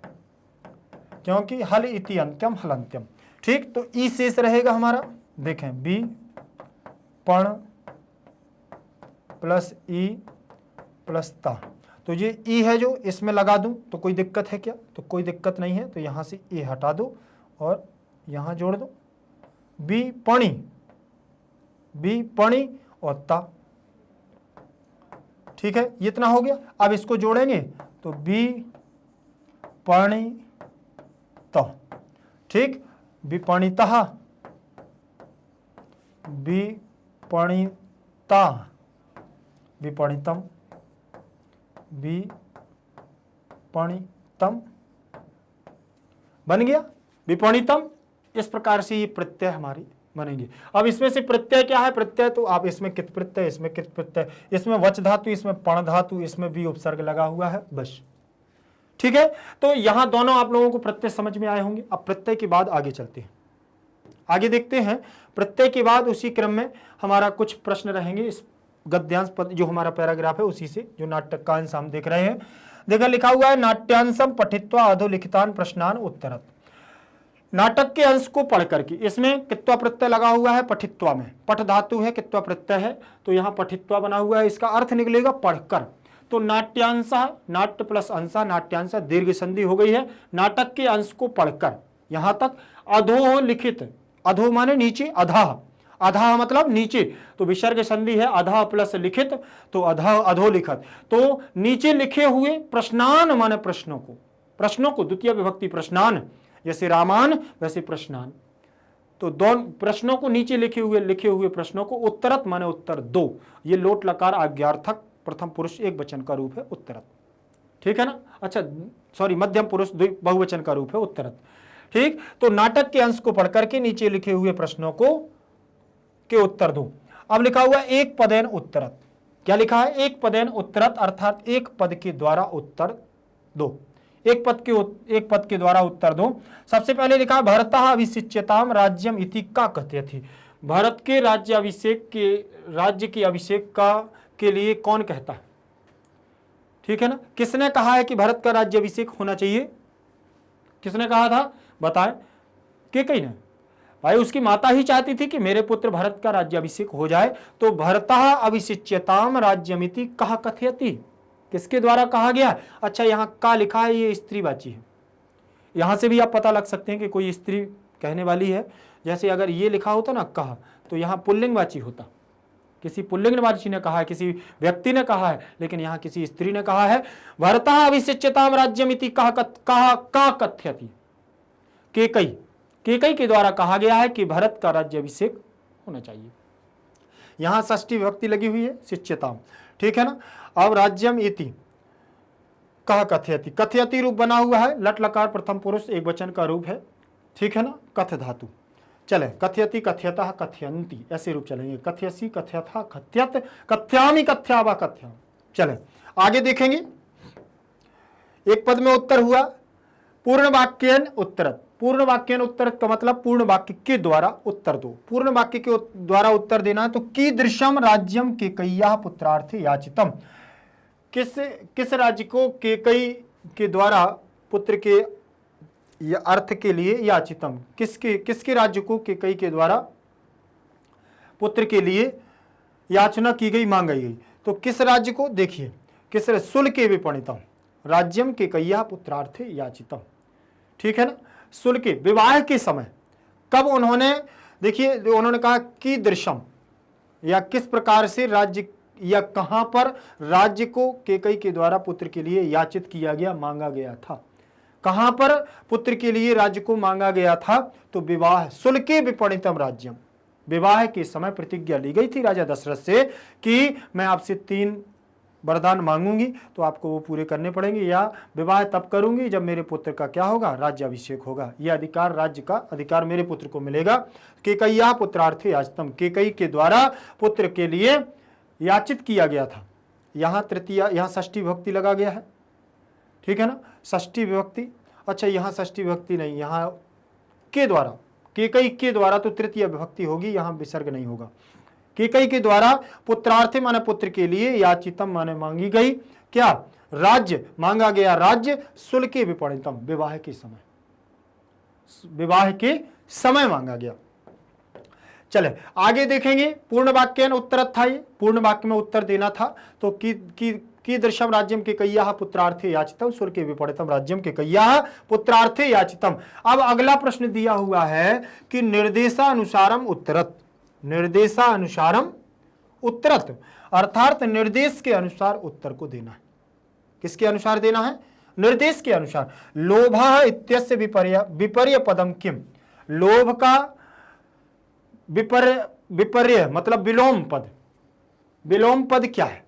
क्योंकि हल इति अंत्यम हलंत्यम। ठीक, तो ई शेष रहेगा हमारा। देखें, बी पण प्लस ई प्लस ता, तो ये ई है जो इसमें लगा दूं तो कोई दिक्कत है क्या? तो कोई दिक्कत नहीं है, तो यहां से ए हटा दो और यहां जोड़ दो बी पणी, बी पणी और ता, ठीक है, इतना हो गया। अब इसको जोड़ेंगे तो बी पणी त, ठीक, विपणितः, विपणिता, विपणितम, विपणितम बन गया। विपणितम, इस प्रकार से ये प्रत्यय हमारी बनेंगे। अब इसमें से प्रत्यय क्या है? प्रत्यय तो आप इसमें कित प्रत्यय, इसमें कित प्रत्यय, इसमें वच धातु, इसमें पण धातु, इसमें भी उपसर्ग लगा हुआ है, बस, ठीक है। तो यहां दोनों आप लोगों को प्रत्यय समझ में आए होंगे। अब प्रत्यय के बाद आगे चलते हैं, आगे देखते हैं। प्रत्यय के बाद उसी क्रम में हमारा कुछ प्रश्न रहेंगे, इस गद्यांश पद जो हमारा पैराग्राफ है उसी से, जो नाटक का अंश हम देख रहे हैं। देखा लिखा हुआ है नाट्यांशम पठित्वा अधोलिखितान प्रश्नान उत्तरत। नाटक के अंश को पढ़ करके, इसमें कित्वा प्रत्यय लगा हुआ है पठित्वा में, पठ धातु है, कित्वा प्रत्यय है, तो यहाँ पठित्वा बना हुआ है, इसका अर्थ निकलेगा पढ़कर। तो नाट्यांशा, नाट्य प्लस अंशा, नाट्यांशा दीर्घ संधि हो गई है, नाटक के अंश को पढ़कर यहां तक। अधो लिखित, अधो माने नीचे, अधा, अधा मतलब नीचे, तो विसर्ग संधि है, अधा प्लस लिखित, तो अधा अधो लिखित, तो नीचे लिखे हुए प्रश्नान माने प्रश्नों को, प्रश्नों को द्वितीय विभक्ति प्रश्नान, जैसे रामान वैसे प्रश्नान, तो दोनों प्रश्नों को नीचे लिखे हुए प्रश्नों को उत्तरत माने उत्तर दो। ये लोट लकार आज्ञार्थक प्रथम पुरुष एक वचन का रूप है उत्तरत, ठीक है ना। अच्छा सॉरी, मध्यम पुरुष बहुवचन का रूप है उत्तरत, ठीक। तो नाटक के अंश को पढ़ करके नीचे लिखे हुए प्रश्नों को के उत्तर दो। अब लिखा हुआ एक पदेन उत्तरत, क्या लिखा है? एक पदेन उत्तरत, अर्थात एक पद के द्वारा उत्तर दो, एक पद के द्वारा उत्तर दो। सबसे पहले लिखा भरतः अभिषिच्यताम राज्यम इति का कथयति। भारत के राज्य के अभिषेक के लिए कौन कहता है? ठीक है ना। किसने कहा है कि भारत का राज्य अभिषेक होना चाहिए? किसने कहा था? बताएं। केकई ने। भाई उसकी माता ही चाहती थी कि मेरे पुत्र भरत का राज्याभिषेक हो जाए, तो भरतः अभिषिच्यताम राज्यमिति कहा कथयति, किसके द्वारा कहा गया? अच्छा यहां का लिखा है, ये स्त्रीवाची है, यहां से भी आप पता लग सकते हैं कि कोई स्त्री कहने वाली है। जैसे अगर ये लिखा होता ना कहा, तो यहां पुल्लिंगवाची होता, किसी पुल्लिंगवाची ने कहा है, किसी व्यक्ति ने कहा है, लेकिन यहां किसी स्त्री ने कहा है। भरतः अभिषिच्यताम राज्यमिति कहा कथयति, केकई के द्वारा कहा गया है कि भरत का राज्याभिषेक होना चाहिए। यहां षष्ठी विभक्ति लगी हुई है, शिच्यताम, ठीक है ना। अब राज्यम इति कहा कथयति, कथयति रूप बना हुआ है, लट लकार प्रथम पुरुष एक वचन का रूप है, ठीक है ना, कथ धातु। चले कथयति, कथयतः, कथयन्ति, ऐसे रूप चलेंगे, कथयसि, कथयथा, कथयत, कथयामि, कथयावा, कथयाम। चले आगे देखेंगे। एक पद में उत्तर हुआ। पूर्ण वाक्यन उत्तरत, पूर्ण वाक्यन उत्तरत का मतलब पूर्ण वाक्य के द्वारा उत्तर दो। पूर्ण वाक्य के द्वारा उत्तर देना है तो कीदृशम राज्यम केकय्याः पुत्रार्थे याचितम, किस राज्य को केकई के द्वारा पुत्र के अर्थ के लिए याचितम, किसके राज्य को केकई के द्वारा पुत्र के लिए याचना की गई, मांगी गई। तो किस राज्य को, देखिए किस, शुल्के विपणितम राज्यम केकय्याः पुत्रार्थे याचितम, ठीक है ना। शुल्के, विवाह के समय कब उन्होंने, देखिए उन्होंने कहा कि दृश्यम, या किस प्रकार से राज्य या कहां पर राज्य को केकई के द्वारा पुत्र के लिए याचित किया गया, मांगा गया था। कहां पर पुत्र के लिए राज्य को मांगा गया था, तो विवाह, शुल्के विपणितम राज्यम, विवाह के समय प्रतिज्ञा ली गई थी राजा दशरथ से कि मैं आपसे 3 वरदान मांगूंगी तो आपको वो पूरे करने पड़ेंगे, या विवाह तब करूंगी जब मेरे पुत्र का क्या होगा, राज्याभिषेक होगा, यह अधिकार, राज्य का अधिकार मेरे पुत्र को मिलेगा। केकय्याः पुत्रार्थे याचितम, केकई के द्वारा पुत्र के लिए याचित किया गया था। यहाँ तृतीया, यहाँ षष्ठी विभक्ति लगा गया है, ठीक है ना, षष्ठी विभक्ति। अच्छा यहाँ षष्ठी विभक्ति नहीं, यहाँ के द्वारा, केकई के द्वारा तो तृतीय विभक्ति होगी, यहाँ विसर्ग नहीं होगा। केकई के द्वारा पुत्रार्थे माने पुत्र के लिए, याचितम माने मांगी गई, क्या, राज्य, मांगा गया राज्य, शुल्के विपणितम, विवाह के समय, विवाह के समय मांगा गया। चले आगे देखेंगे, पूर्ण वाक्य उत्तर था, ये पूर्ण वाक्य में उत्तर देना था। तो कीदृशम राज्यम केकय्याः पुत्रार्थे याचितम शुल्के विपणितम राज्यम केकय्याः पुत्रार्थे याचितम। अब अगला प्रश्न दिया हुआ है कि निर्देशानुसारम उत्तरत, निर्देशानुसारम उत्तरत, अर्थात निर्देश के अनुसार उत्तर को देना है। किसके अनुसार देना है, निर्देश के अनुसार। लोभः इत्यस्य विपर्य पदम किम, लोभ का विपर्य मतलब विलोम पद, विलोम पद क्या है।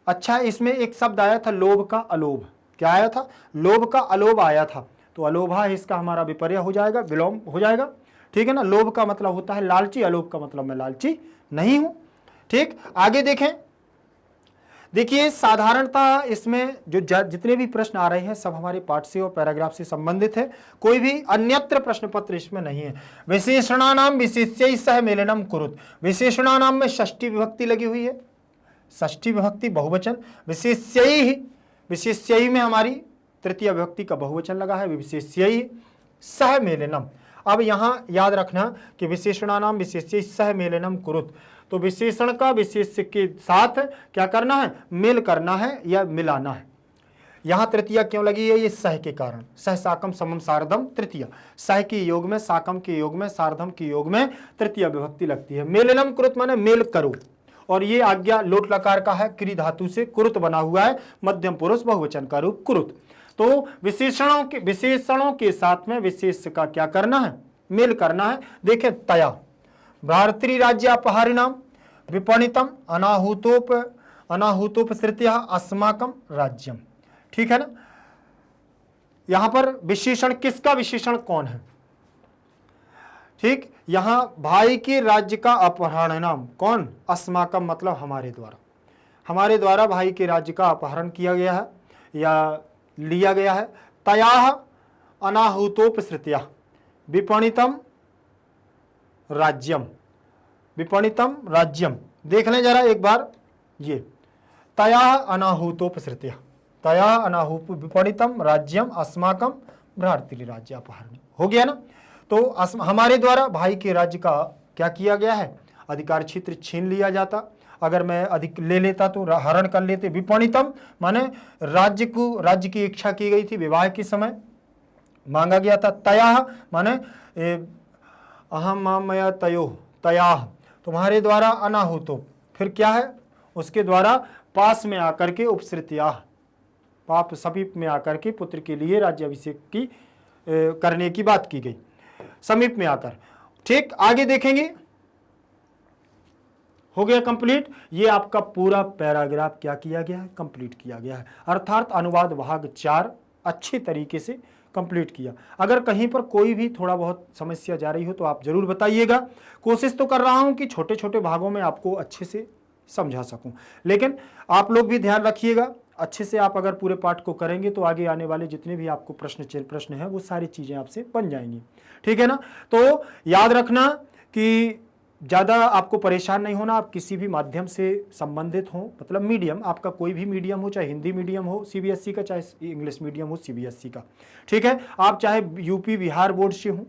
अच्छा इसमें एक शब्द आया था लोभ का अलोभ, क्या आया था, लोभ का अलोभ आया था, तो अलोभा इसका हमारा विपर्य हो जाएगा, विलोम हो जाएगा, ठीक है ना। लोभ का मतलब होता है लालची, अलोभ का मतलब मैं लालची नहीं हूं, ठीक। आगे देखें, देखिए साधारणतः इसमें जो जितने भी प्रश्न आ रहे हैं सब हमारे पाठ से और पैराग्राफ से संबंधित है, कोई भी अन्यत्र प्रश्न पत्र इसमें नहीं है। विशेषणानाम विशेष्यै सह मेलनम कुरुत, विशेषणानाम में षष्ठी विभक्ति लगी हुई है, षष्ठी विभक्ति बहुवचन, विशेष्यै, विशेष्यै में हमारी तृतीय विभक्ति का बहुवचन लगा है, विशेष्यै सह मेलनम। अब यहां याद रखना कि विशेषणानाम विशेष्यै सह मेलनम कुरुत, तो विशेषण का विशेष के साथ क्या करना है, मेल करना है या मिलाना है। यहां तृतीया क्यों लगी है, ये सह के कारण, सह साकम समम सार्धम तृतीया, सह के योग में, साकम के योग में, सार्धम के योग में तृतीय विभक्ति लगती है। मेलनम कुरुत माने मेल करो, और ये आज्ञा लोट लकार का है, क्री धातु से कुरुत बना हुआ है, मध्यम पुरुष बहुवचन का रूप कुरुत। तो विशेषणों के साथ में विशेष का क्या करना है, मेल करना है। देखें तया भारतीय राज्य अपहारिणाम विपणितम अनाहुतोपसृत्या अस्माकम राज्यम, ठीक है ना। यहां पर विशेषण किसका, विशेषण कौन है, ठीक। यहां भाई के राज्य का अपहरणम कौन, अस्माकम मतलब हमारे द्वारा, हमारे द्वारा भाई के राज्य का अपहरण किया गया है या लिया गया है। तया अनाहुतोपसृत्या विपणितम राज्यम, विपणितम राज्यम, देख लें जरा एक बार, ये तया अनाहुतोपसृत्या, तया अनाहुत विपणितम राज्यम अस्माकम भारतीय राज्य अपहरण, हो गया ना। तो हमारे द्वारा भाई के राज्य का क्या किया गया है, अधिकार क्षेत्र छीन लिया जाता, अगर मैं अधिक ले लेता तो हरण कर लेते। विपणितम माने राज्य को, राज्य की इच्छा की गई थी, विवाह के समय मांगा गया था। तया माने अहम मामया तयो, तया तुम्हारे द्वारा अनाहुतो, फिर क्या है, उसके द्वारा पास में आकर के उपसृत्या, पाप समीप में आकर के पुत्र के लिए राज्याभिषेक की करने की बात की गई, समीप में आकर, ठीक। आगे देखेंगे, हो गया कंप्लीट। ये आपका पूरा पैराग्राफ क्या किया गया है, कंप्लीट किया गया है, अर्थात अनुवाद भाग 4 अच्छे तरीके से कंप्लीट किया। अगर कहीं पर कोई भी थोड़ा बहुत समस्या जा रही हो तो आप जरूर बताइएगा। कोशिश तो कर रहा हूं कि छोटे छोटे भागों में आपको अच्छे से समझा सकूं, लेकिन आप लोग भी ध्यान रखिएगा, अच्छे से आप अगर पूरे पाठ को करेंगे तो आगे आने वाले जितने भी आपको प्रश्न हैं वो सारी चीज़ें आपसे बन जाएंगी। ठीक है ना। तो याद रखना कि ज़्यादा आपको परेशान नहीं होना, आप किसी भी माध्यम से संबंधित हों, मतलब मीडियम आपका कोई भी मीडियम हो, चाहे हिंदी मीडियम हो सीबीएसई का, चाहे इंग्लिश मीडियम हो सीबीएसई का। ठीक है, आप चाहे यूपी बिहार बोर्ड से हों,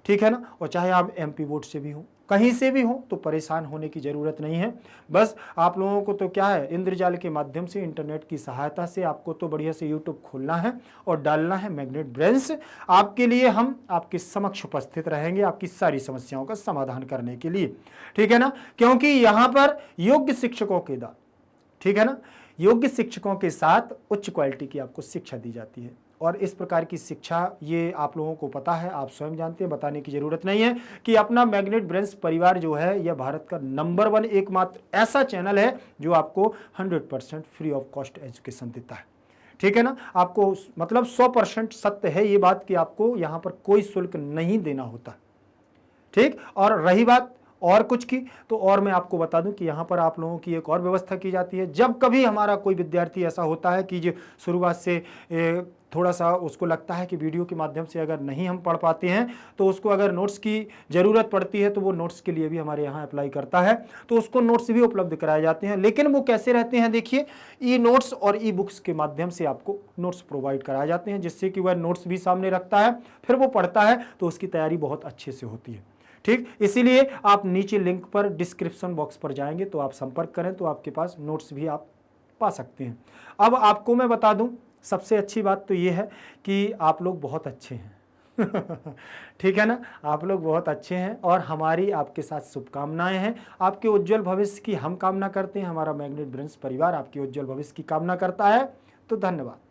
ठीक है ना, और चाहे आप एमपी बोर्ड से भी हों, कहीं से भी हो, तो परेशान होने की ज़रूरत नहीं है। बस आप लोगों को तो क्या है, इंद्रजाल के माध्यम से, इंटरनेट की सहायता से आपको तो बढ़िया से यूट्यूब खोलना है और डालना है मैग्नेट ब्रेन्स। आपके लिए हम आपके समक्ष उपस्थित रहेंगे आपकी सारी समस्याओं का समाधान करने के लिए। ठीक है ना, क्योंकि यहाँ पर योग्य शिक्षकों के द्वारा, ठीक है ना, योग्य शिक्षकों के साथ उच्च क्वालिटी की आपको शिक्षा दी जाती है। और इस प्रकार की शिक्षा ये आप लोगों को पता है, आप स्वयं जानते हैं, बताने की ज़रूरत नहीं है कि अपना मैग्नेट ब्रेन्स परिवार जो है यह भारत का नंबर 1 एकमात्र ऐसा चैनल है जो आपको 100% फ्री ऑफ कॉस्ट एजुकेशन देता है। ठीक है ना, आपको मतलब 100% सत्य है ये बात कि आपको यहाँ पर कोई शुल्क नहीं देना होता। ठीक, और रही बात और कुछ की, तो और मैं आपको बता दूं कि यहाँ पर आप लोगों की एक और व्यवस्था की जाती है। जब कभी हमारा कोई विद्यार्थी ऐसा होता है कि जो शुरुआत से थोड़ा सा उसको लगता है कि वीडियो के माध्यम से अगर नहीं हम पढ़ पाते हैं, तो उसको अगर नोट्स की ज़रूरत पड़ती है तो वो नोट्स के लिए भी हमारे यहाँ अप्लाई करता है, तो उसको नोट्स भी उपलब्ध कराए जाते हैं। लेकिन वो कैसे रहते हैं, देखिए, ई नोट्स और ई बुक्स के माध्यम से आपको नोट्स प्रोवाइड कराए जाते हैं, जिससे कि वह नोट्स भी सामने रखता है, फिर वो पढ़ता है तो उसकी तैयारी बहुत अच्छे से होती है। ठीक, इसीलिए आप नीचे लिंक पर डिस्क्रिप्शन बॉक्स पर जाएंगे तो आप संपर्क करें तो आपके पास नोट्स भी आप पा सकते हैं। अब आपको मैं बता दूं, सबसे अच्छी बात तो ये है कि आप लोग बहुत अच्छे हैं। ठीक है ना, आप लोग बहुत अच्छे हैं और हमारी आपके साथ शुभकामनाएं हैं। आपके उज्जवल भविष्य की हम कामना करते हैं, हमारा मैग्नेट ब्रेन्स परिवार आपके उज्जवल भविष्य की कामना करता है। तो धन्यवाद।